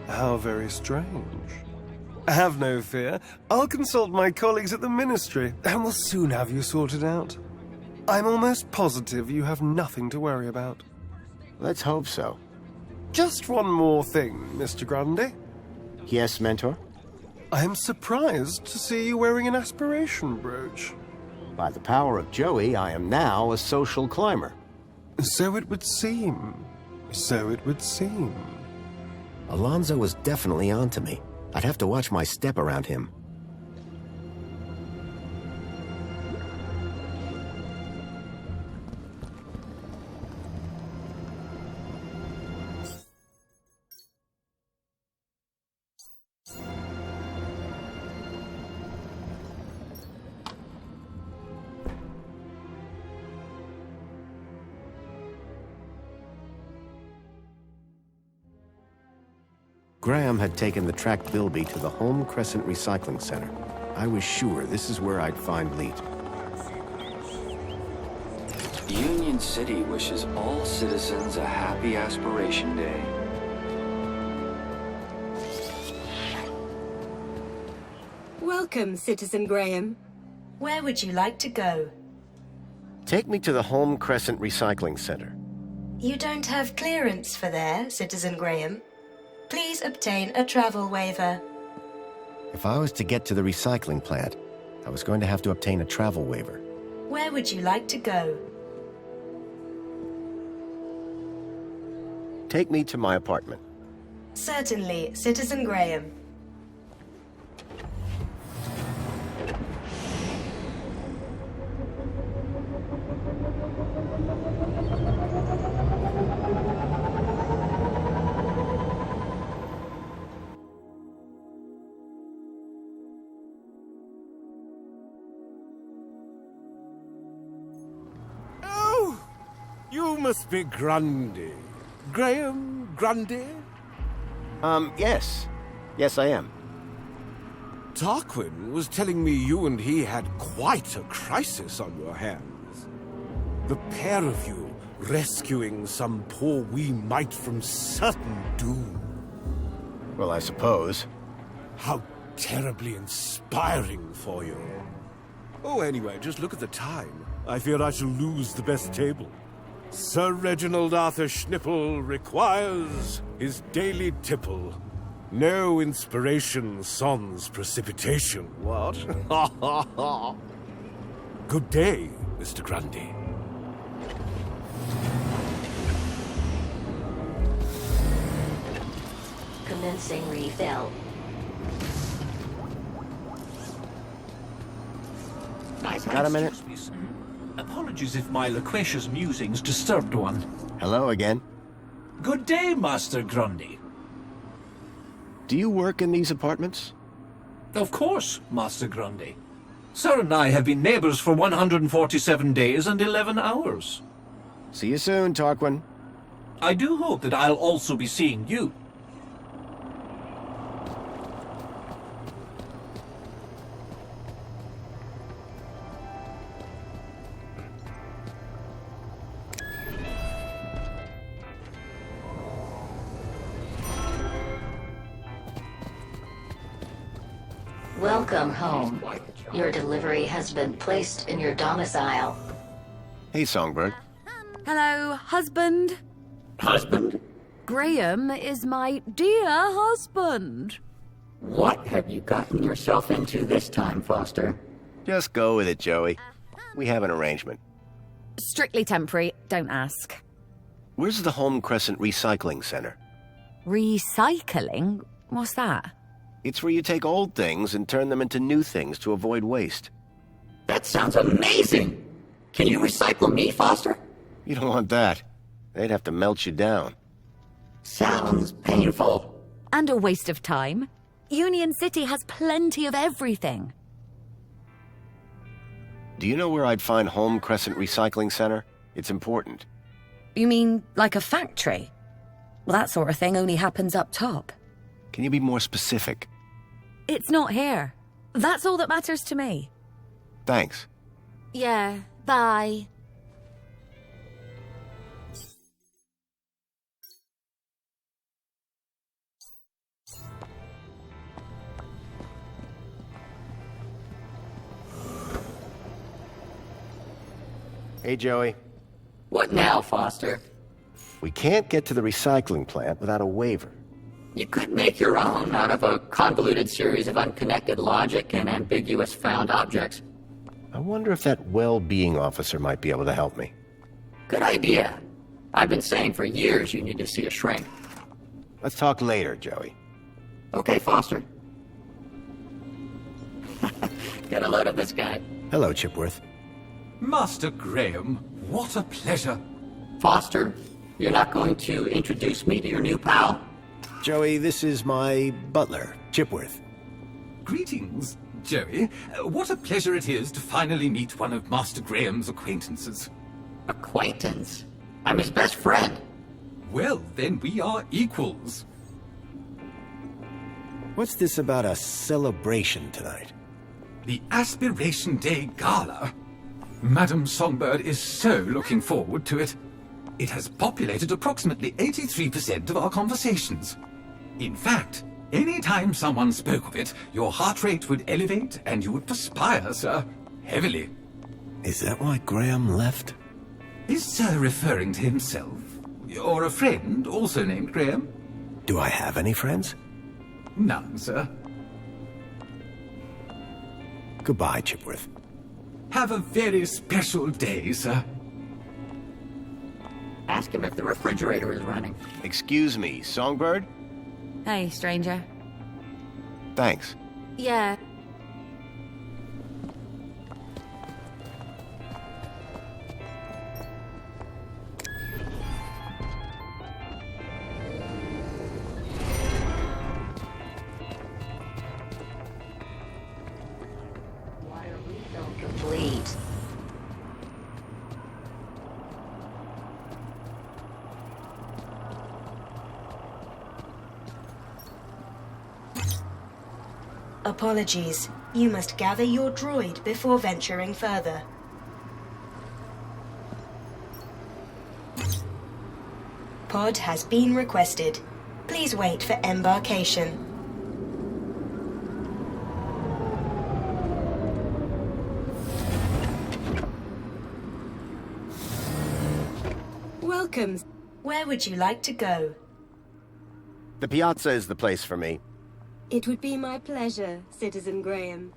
How very strange. Have no fear. I'll consult my colleagues at the Ministry, and we'll soon have you sorted out. I'm almost positive you have nothing to worry about. Let's hope so. Just one more thing, Mr. Grundy. Yes, Mentor? I am surprised to see you wearing an aspiration brooch. By the power of Joey, I am now a social climber. So it would seem. So it would seem. Alonzo was definitely onto me. I'd have to watch my step around him. Graham had taken the tracked Bilby to the Home Crescent Recycling Center. I was sure this is where I'd find Leet. Union City wishes all citizens a happy Aspiration Day. Welcome, Citizen Graham. Where would you like to go? Take me to the Home Crescent Recycling Center. You don't have clearance for there, Citizen Graham. Please obtain a travel waiver. If I was to get to the recycling plant, I was going to have to obtain a travel waiver. Where would you like to go? Take me to my apartment. Certainly, Citizen Graham. You must be Grundy. Graham Grundy? Yes. Yes, I am. Tarquin was telling me you and he had quite a crisis on your hands. The pair of you rescuing some poor wee mite from certain doom. Well, I suppose. How terribly inspiring for you. Oh, anyway, just look at the time. I fear I shall lose the best table. Sir Reginald Arthur Schnipple requires his daily tipple. No inspiration sans precipitation, what? Ha ha ha! Good day, Mr. Grundy. Commencing refill. Got a minute? Apologies if my loquacious musings disturbed one. Hello again. Good day, Master Grundy. Do you work in these apartments? Of course, Master Grundy. Sir and I have been neighbors for 147 days and 11 hours. See you soon, Tarquin. I do hope that I'll also be seeing you. Welcome home. Your delivery has been placed in your domicile. Hey, Songbird. Hello, husband. Husband? Graham is my dear husband. What have you gotten yourself into this time, Foster? Just go with it, Joey. We have an arrangement. Strictly temporary, don't ask. Where's the Home Crescent Recycling Center? Recycling? What's that? It's where you take old things and turn them into new things to avoid waste. That sounds amazing! Can you recycle me, Foster? You don't want that. They'd have to melt you down. Sounds painful. And a waste of time. Union City has plenty of everything. Do you know where I'd find Home Crescent Recycling Center? It's important. You mean like a factory? Well, that sort of thing only happens up top. Can you be more specific? It's not here. That's all that matters to me. Thanks. Yeah, bye. Hey, Joey. What now, Foster? We can't get to the recycling plant without a waiver. You could make your own out of a convoluted series of unconnected logic and ambiguous found objects. I wonder if that well-being officer might be able to help me. Good idea. I've been saying for years you need to see a shrink. Let's talk later, Joey. Okay, Foster. Get a load of this guy. Hello, Chipworth. Master Graham, what a pleasure. Foster, you're not going to introduce me to your new pal? Joey, this is my butler, Chipworth. Greetings, Joey. What a pleasure it is to finally meet one of Master Graham's acquaintances. Acquaintance? I'm his best friend. Well, then we are equals. What's this about a celebration tonight? The Aspiration Day Gala. Madame Songbird is so looking forward to it. It has populated approximately 83% of our conversations. In fact, any time someone spoke of it, your heart rate would elevate and you would perspire, sir. Heavily. Is that why Graham left? Is Sir referring to himself? Or a friend also named Graham? Do I have any friends? None, sir. Goodbye, Chipworth. Have a very special day, sir. Ask him if the refrigerator is running. Excuse me, Songbird? Hey, stranger. Thanks. Yeah. Complete. Apologies. You must gather your droid before venturing further. Pod has been requested. Please wait for embarkation. Welcome. Where would you like to go? The piazza is the place for me. It would be my pleasure, Citizen Graham.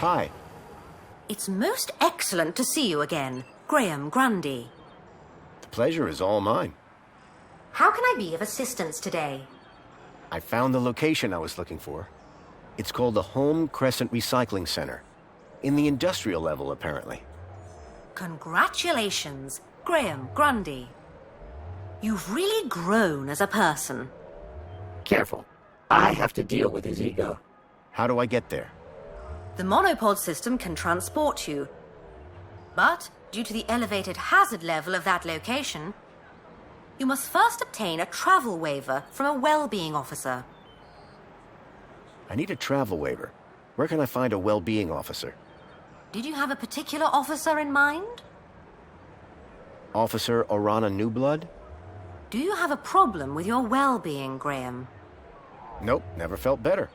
Hi. It's most excellent to see you again, Graham Grundy. The pleasure is all mine. How can I be of assistance today? I found the location I was looking for. It's called the Home Crescent Recycling Center. In the industrial level, apparently. Congratulations, Graham Grundy. You've really grown as a person. Careful. I have to deal with his ego. How do I get there? The monopod system can transport you. But, due to the elevated hazard level of that location, you must first obtain a travel waiver from a well-being officer. I need a travel waiver. Where can I find a well-being officer? Did you have a particular officer in mind? Officer Orana Newblood? Do you have a problem with your well-being, Graham? Nope, never felt better.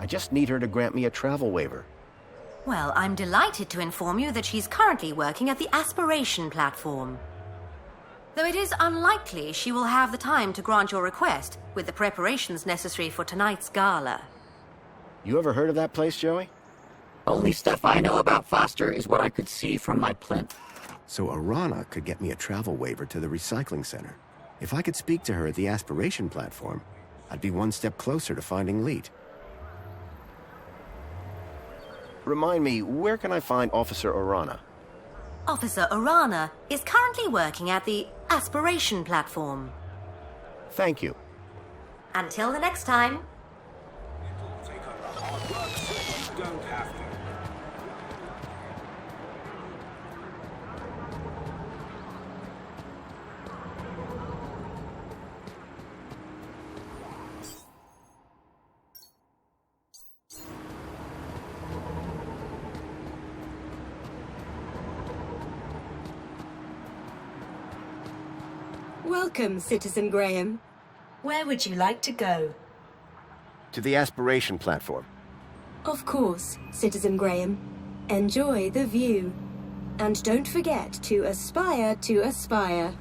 I just need her to grant me a travel waiver. Well, I'm delighted to inform you that she's currently working at the Aspiration platform. Though it is unlikely she will have the time to grant your request with the preparations necessary for tonight's gala. You ever heard of that place, Joey? Only stuff I know about Foster is what I could see from my plinth. So Orana could get me a travel waiver to the recycling center. If I could speak to her at the Aspiration platform, I'd be one step closer to finding Leet. Remind me, where can I find Officer Orana? Officer Orana is currently working at the Aspiration platform. Thank you. Until the next time. don't have to. Welcome, Citizen Graham. Where would you like to go? To the aspiration platform. Of course, Citizen Graham. Enjoy the view. And don't forget to aspire to aspire.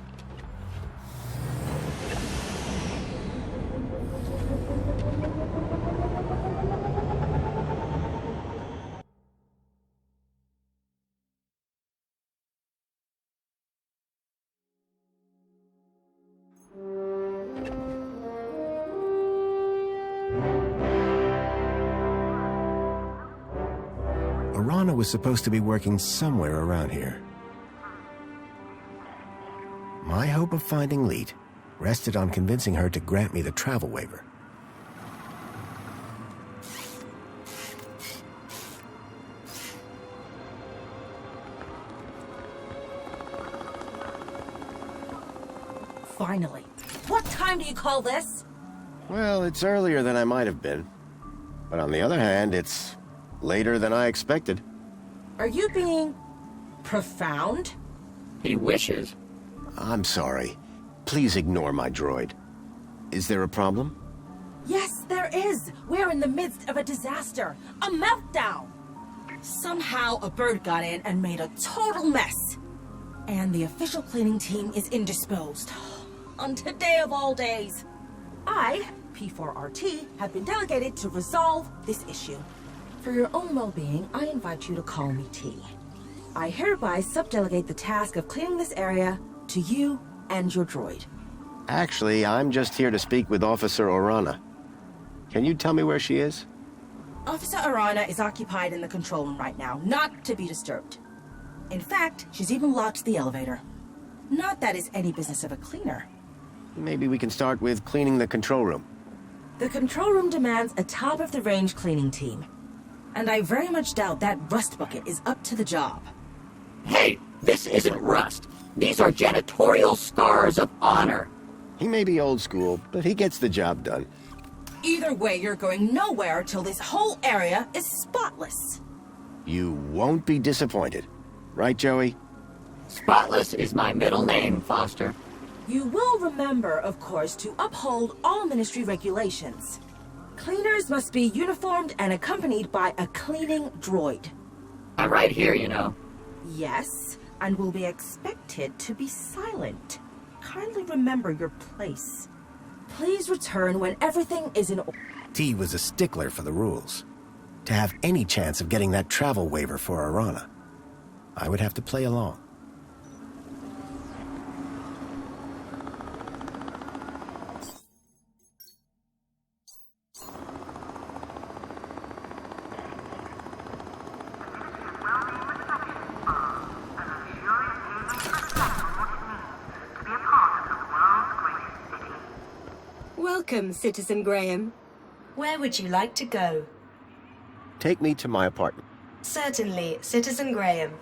Arana was supposed to be working somewhere around here. My hope of finding Leet rested on convincing her to grant me the travel waiver. Finally. What time do you call this? Well, it's earlier than I might have been. But on the other hand, it's later than I expected. Are you being profound? He wishes. I'm sorry. Please ignore my droid. Is there a problem? Yes, there is. We're in the midst of a disaster. A meltdown. Somehow a bird got in and made a total mess. And the official cleaning team is indisposed. On today of all days. I, P4RT, have been delegated to resolve this issue. For your own well-being, I invite you to call me T. I hereby subdelegate the task of cleaning this area to you and your droid. Actually, I'm just here to speak with Officer Orana. Can you tell me where she is? Officer Arana is occupied in the control room right now, not to be disturbed. In fact, she's even locked the elevator. Not that it's any business of a cleaner. Maybe we can start with cleaning the control room. The control room demands a top-of-the-range cleaning team. And I very much doubt that rust bucket is up to the job. Hey, this isn't rust. These are janitorial scars of honor. He may be old school, but he gets the job done. Either way, you're going nowhere till this whole area is spotless. You won't be disappointed. Right, Joey? Spotless is my middle name, Foster. You will remember, of course, to uphold all ministry regulations. Cleaners must be uniformed and accompanied by a cleaning droid. I'm right here, you know. Yes, and will be expected to be silent. Kindly remember your place. Please return when everything is in order. T was a stickler for the rules. To have any chance of getting that travel waiver for Arana, I would have to play along. Welcome, Citizen Graham. Where would you like to go? Take me to my apartment. Certainly, Citizen Graham.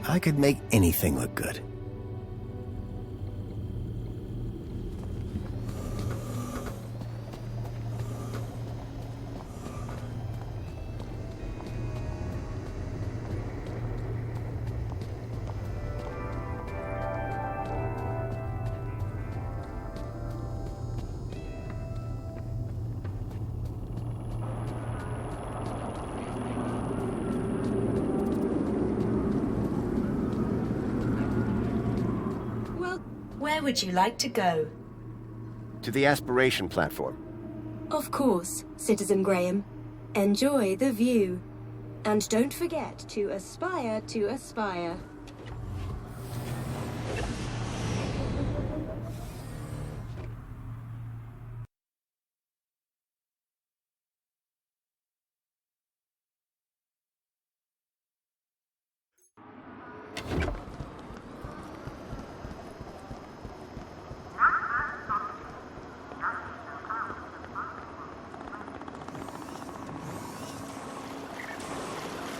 I could make anything look good. Where would you like to go? To the aspiration platform. Of course, Citizen Graham. Enjoy the view. And don't forget to aspire to aspire.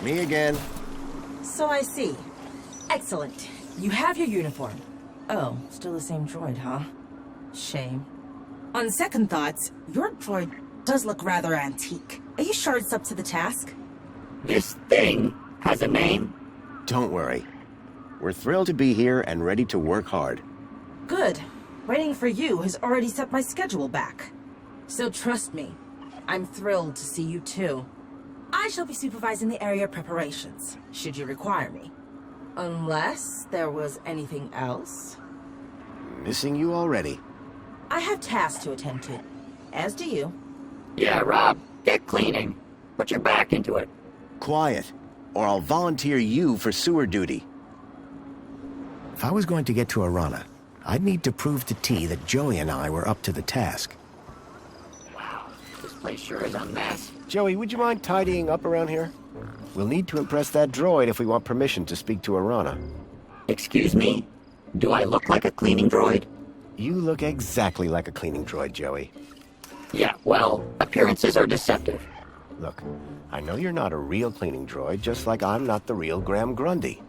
Me again. So I see. Excellent. You have your uniform. Oh, still the same droid, huh? Shame. On second thoughts, your droid does look rather antique. Are you sure it's up to the task? This thing has a name? Don't worry. We're thrilled to be here and ready to work hard. Good. Waiting for you has already set my schedule back. So trust me, I'm thrilled to see you too. I shall be supervising the area preparations, should you require me. Unless there was anything else. Missing you already. I have tasks to attend to, as do you. Yeah, Rob, get cleaning. Put your back into it. Quiet, or I'll volunteer you for sewer duty. If I was going to get to Arana, I'd need to prove to T that Joey and I were up to the task. Wow, this place sure is a mess. Joey, would you mind tidying up around here? We'll need to impress that droid if we want permission to speak to Arana. Excuse me? Do I look like a cleaning droid? You look exactly like a cleaning droid, Joey. Yeah, well, appearances are deceptive. Look, I know you're not a real cleaning droid, just like I'm not the real Graham Grundy.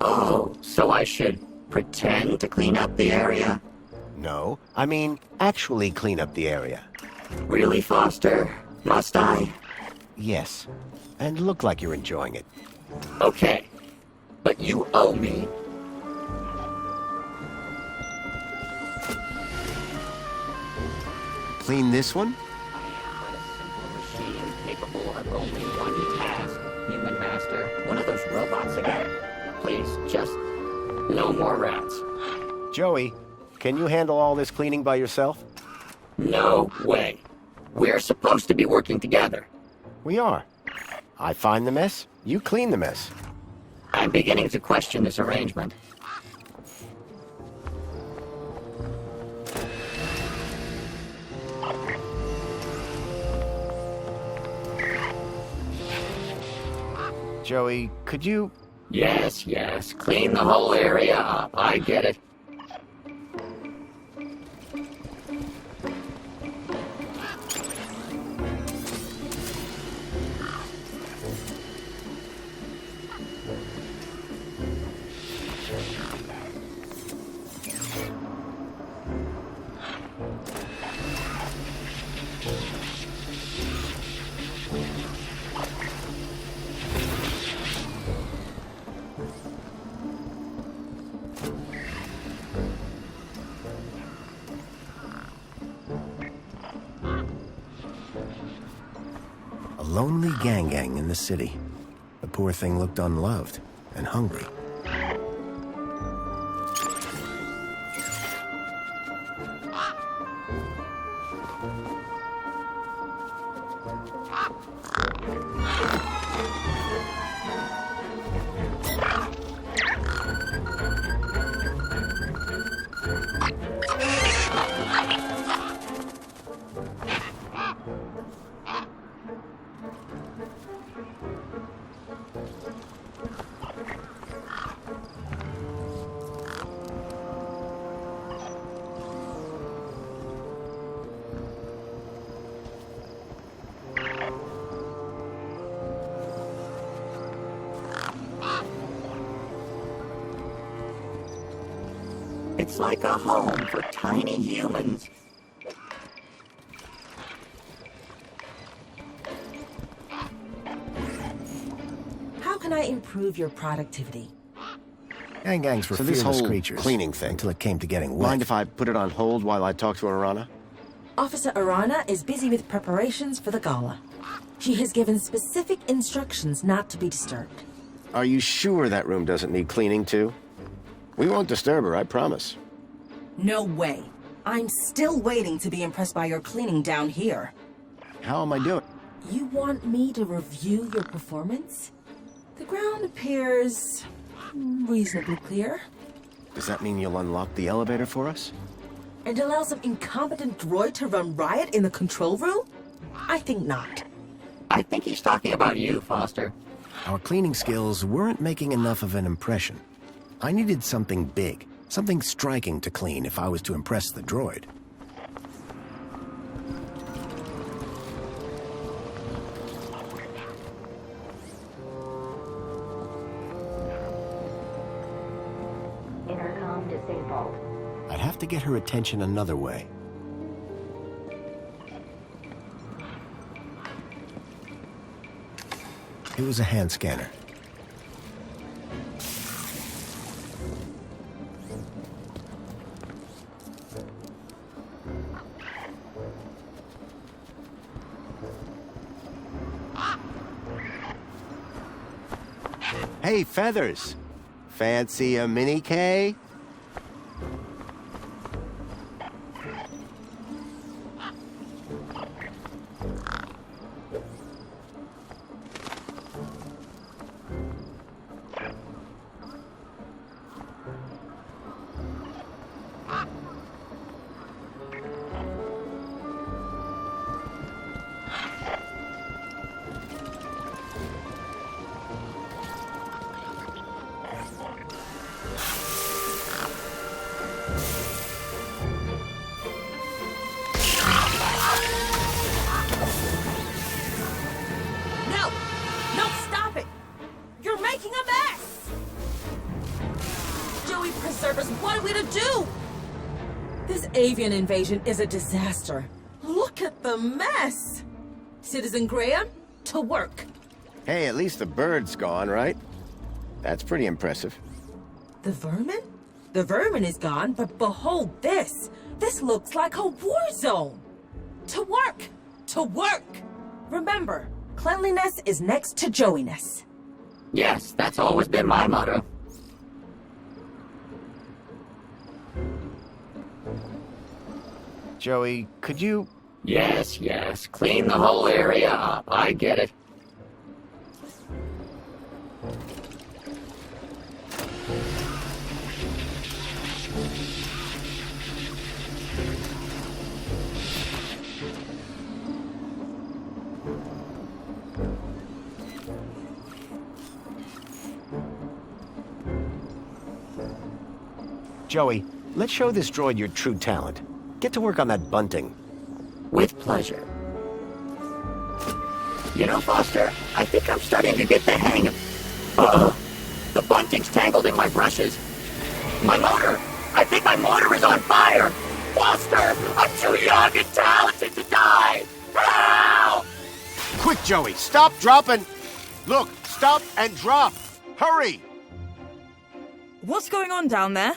Oh, so I should pretend to clean up the area? No, I mean actually clean up the area. Really, Foster? Must I? Yes, and look like you're enjoying it. Okay, but you owe me. Clean this one? Machine capable of only one task. Human master, one of those robots again. Please, just no more rats. Joey, can you handle all this cleaning by yourself? No way. We're supposed to be working together. We are. I find the mess, you clean the mess. I'm beginning to question this arrangement. Joey, could you... Yes, clean the whole area up. I get it. A lonely gang in the city. The poor thing looked unloved and hungry. It's like a home for tiny humans. How can I improve your productivity? Gangs were So this fearless whole creatures cleaning thing, until it came to getting wet. mind if I put it on hold while I talk to Arana? Officer Arana is busy with preparations for the gala. She has given specific instructions not to be disturbed. Are you sure that room doesn't need cleaning too? We won't disturb her, I promise. No way. I'm still waiting to be impressed by your cleaning down here. How am I doing? You want me to review your performance? The ground appears reasonably clear. Does that mean you'll unlock the elevator for us? And allow some incompetent droid to run riot in the control room? I think not. I think he's talking about you, Foster. Our cleaning skills weren't making enough of an impression. I needed something big, something striking to clean if I was to impress the droid. Intercom disabled. I'd have to get her attention another way. It was a hand scanner. Hey, Feathers! Fancy a mini K? Avian invasion is a disaster. Look at the mess! Citizen Graham, to work. Hey, at least the bird's gone, right? That's pretty impressive. The vermin? The vermin is gone, but behold this! This looks like a war zone! To work! To work! Remember, cleanliness is next to Joey-ness. Yes, that's always been my motto. Joey, could you... Yes, clean the whole area up. I get it. Joey, let's show this droid your true talent. Get to work on that bunting. With pleasure. You know, Foster, I think I'm starting to get the hang of... Uh-oh. The bunting's tangled in my brushes. My motor! I think my motor is on fire! Foster! I'm too young and talented to die! Help! Quick, Joey! Stop, dropping! Look, stop and drop! Hurry! What's going on down there?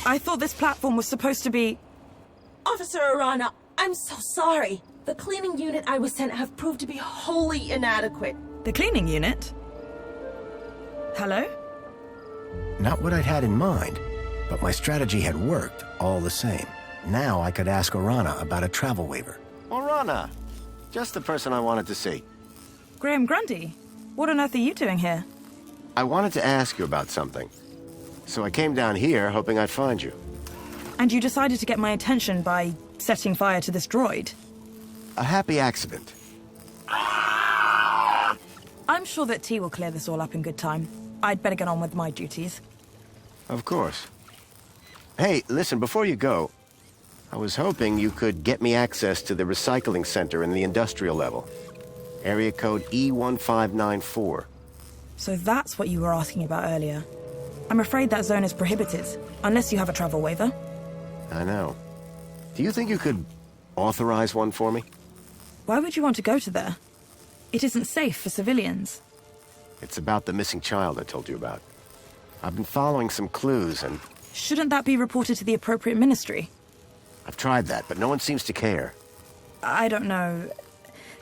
I thought this platform was supposed to be... Officer Arana, I'm so sorry. The cleaning unit I was sent have proved to be wholly inadequate. The cleaning unit? Hello? Not what I'd had in mind, but my strategy had worked all the same. Now I could ask Arana about a travel waiver. Arana! Just the person I wanted to see. Graham Grundy, what on earth are you doing here? I wanted to ask you about something. So I came down here hoping I'd find you. And you decided to get my attention by setting fire to this droid? A happy accident. I'm sure that T will clear this all up in good time. I'd better get on with my duties. Of course. Hey, listen, before you go, I was hoping you could get me access to the recycling center in the industrial level. Area code E1594. So that's what you were asking about earlier. I'm afraid that zone is prohibited, unless you have a travel waiver. I know. Do you think you could authorize one for me? Why would you want to go to there? It isn't safe for civilians. It's about the missing child I told you about. I've been following some clues and... Shouldn't that be reported to the appropriate ministry? I've tried that, but no one seems to care. I don't know.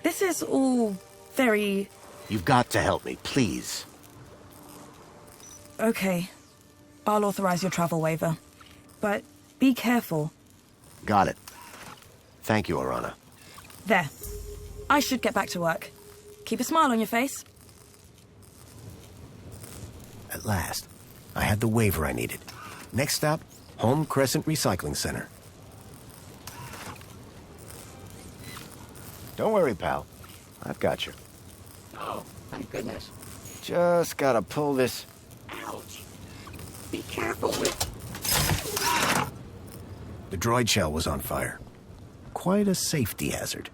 This is all very... You've got to help me, please. Okay. I'll authorize your travel waiver. But be careful. Got it. Thank you, Arana. There. I should get back to work. Keep a smile on your face. At last, I had the waiver I needed. Next stop, Home Crescent Recycling Center. Don't worry, pal. I've got you. Oh, thank goodness. Just gotta pull this... Ouch. Be careful with... The droid shell was on fire. Quite a safety hazard.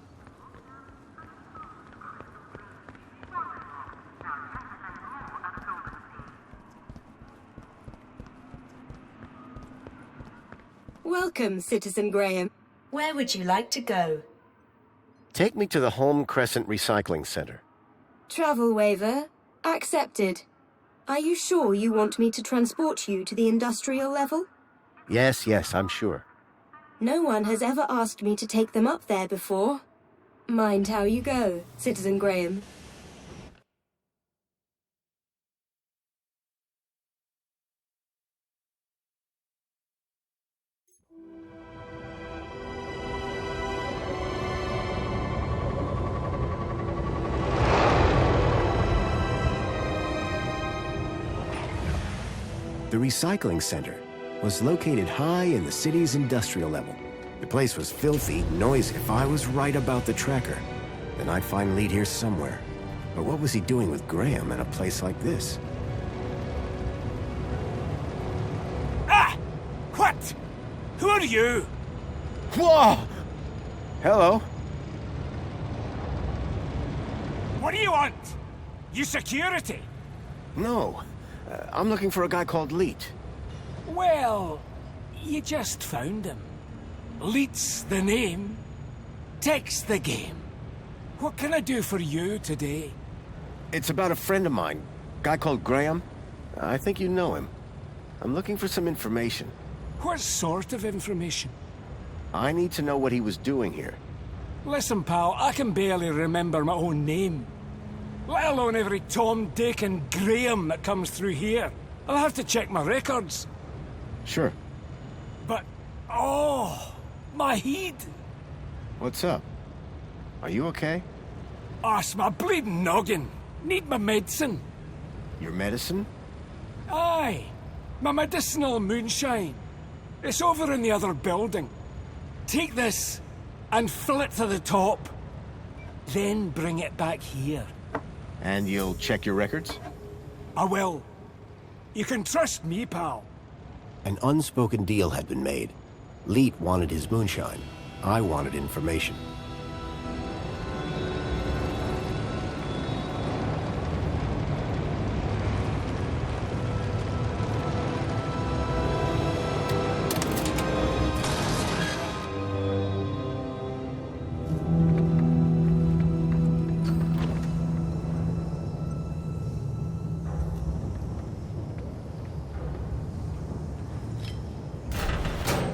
Welcome, Citizen Graham. Where would you like to go? Take me to the Home Crescent Recycling Center. Travel waiver accepted. Are you sure you want me to transport you to the industrial level? Yes, I'm sure. No one has ever asked me to take them up there before. Mind how you go, Citizen Graham. The recycling center was located high in the city's industrial level. The place was filthy, noisy. If I was right about the tracker, then I'd find Lead here somewhere. But what was he doing with Graham in a place like this? Ah! What? Who are you? Whoa! Hello. What do you want? You security? No. I'm looking for a guy called Leet. Well, you just found him. Leet's the name. Tech's the game. What can I do for you today? It's about a friend of mine, a guy called Graham. I think you know him. I'm looking for some information. What sort of information? I need to know what he was doing here. Listen, pal, I can barely remember my own name. Let alone every Tom, Dick and Graham that comes through here. I'll have to check my records. Sure. But, oh, my head. What's up? Are you okay? It's my bleeding noggin. Need my medicine. Your medicine? Aye, my medicinal moonshine. It's over in the other building. Take this and fill it to the top. Then bring it back here. And you'll check your records? I will. You can trust me, pal. An unspoken deal had been made. Leet wanted his moonshine. I wanted information.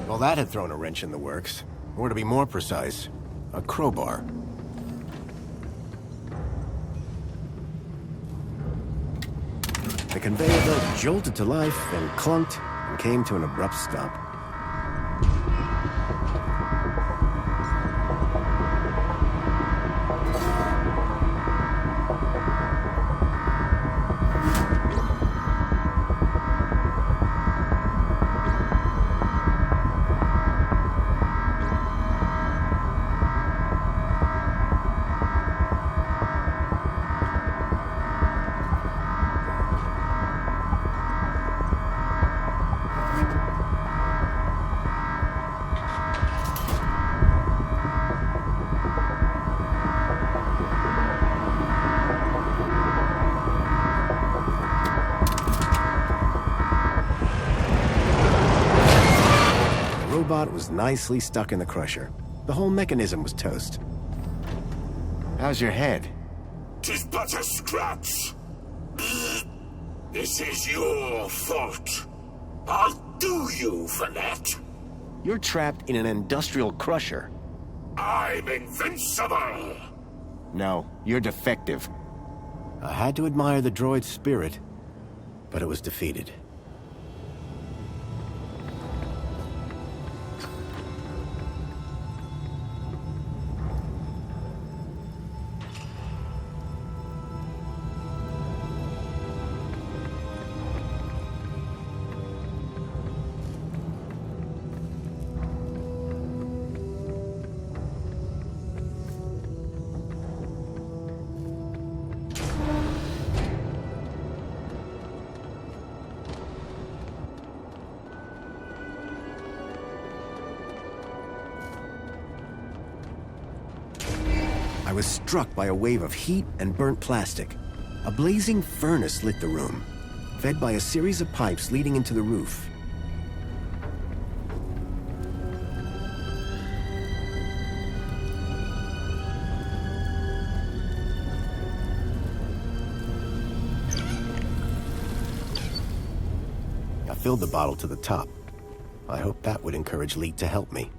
Well, that had thrown a wrench in the works. Or to be more precise, a crowbar. The conveyor belt jolted to life, then clunked, and came to an abrupt stop. The robot was nicely stuck in the crusher. The whole mechanism was toast. How's your head? 'Tis but a scratch. This is your fault. I'll do you for that. You're trapped in an industrial crusher. I'm invincible. No, you're defective. I had to admire the droid's spirit. but it was defeated. I was struck by a wave of heat and burnt plastic. A blazing furnace lit the room, fed by a series of pipes leading into the roof. I filled the bottle to the top. I hoped that would encourage Leet to help me.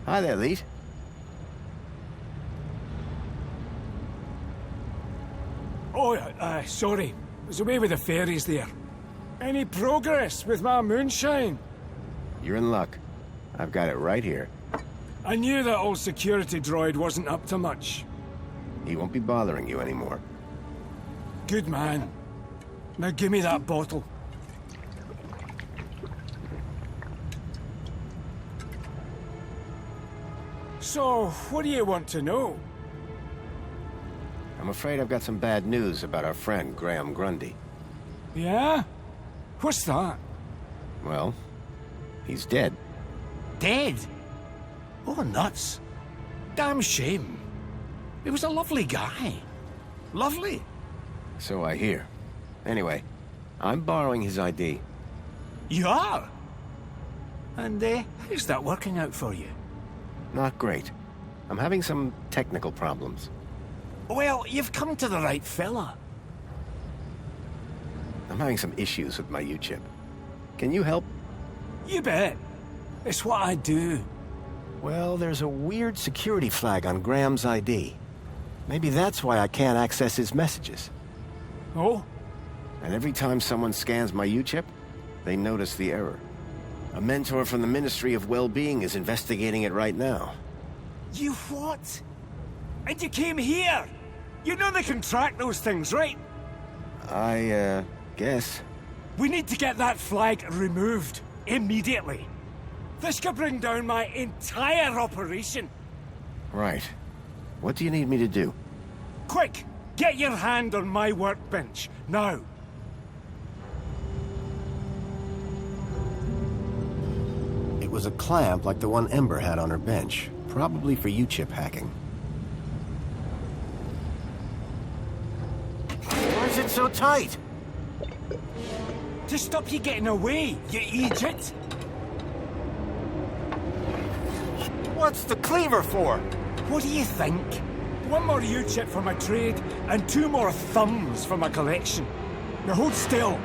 Hi there, Leet. Oh, sorry. I was away with the fairies there. Any progress with my moonshine? You're in luck. I've got it right here. I knew that old security droid wasn't up to much. He won't be bothering you anymore. Good man. Now give me that bottle. So, what do you want to know? I'm afraid I've got some bad news about our friend, Graham Grundy. Yeah? What's that? Well, he's dead. Dead? Oh, nuts. Damn shame. He was a lovely guy. Lovely. So I hear. Anyway, I'm borrowing his ID. You are? And, how's that working out for you? Not great. I'm having some technical problems. Well, you've come to the right fella. I'm having some issues with my U-chip. Can you help? You bet. It's what I do. Well, there's a weird security flag on Graham's ID. Maybe that's why I can't access his messages. Oh? And every time someone scans my U-chip, they notice the error. A mentor from the Ministry of Well-Being is investigating it right now. You what? And you came here? You know they can track those things, right? I, guess. We need to get that flag removed. Immediately. This could bring down my entire operation. Right. What do you need me to do? Quick! Get your hand on my workbench, now! It was a clamp like the one Ember had on her bench, probably for U-chip hacking. Why is it so tight? To stop you getting away, you idiot! What's the cleaver for? What do you think? One more U-chip for my trade, and 2 more thumbs for my collection. Now hold still,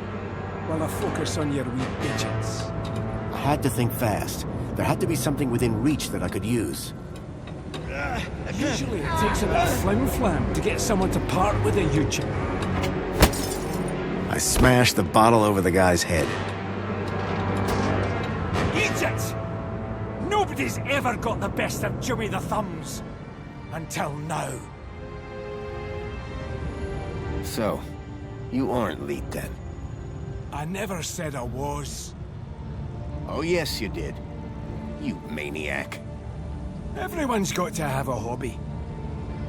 while I focus on your wee digits. I had to think fast. There had to be something within reach that I could use. Usually it takes a bit of flim-flam to get someone to part with a U-chip. I smashed the bottle over the guy's head. Idiot! Nobody's ever got the best of Jimmy the Thumbs. Until now. So, you aren't Leet then? I never said I was. Oh yes you did. You maniac. Everyone's got to have a hobby.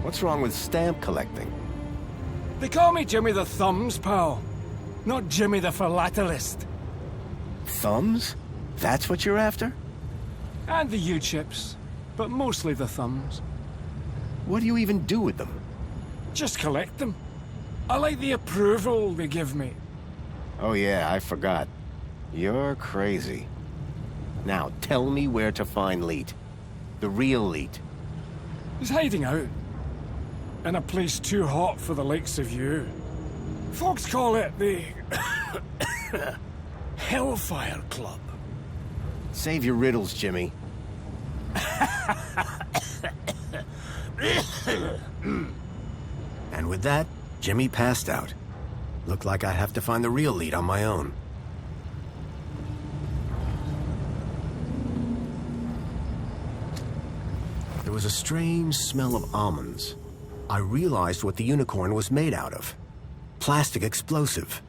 What's wrong with stamp collecting? They call me Jimmy the Thumbs, pal. Not Jimmy the Philatelist. Thumbs? That's what you're after? And the U-chips, but mostly the thumbs. What do you even do with them? Just collect them. I like the approval they give me. Oh yeah, I forgot. You're crazy. Now, tell me where to find Leet. The real Leet. He's hiding out. In a place too hot for the likes of you. Folks call it the... Hellfire Club. Save your riddles, Jimmy. And with that, Jimmy passed out. Looked like I'd have to find the real Leet on my own. There was a strange smell of almonds. I realized what the unicorn was made out of. Plastic explosive.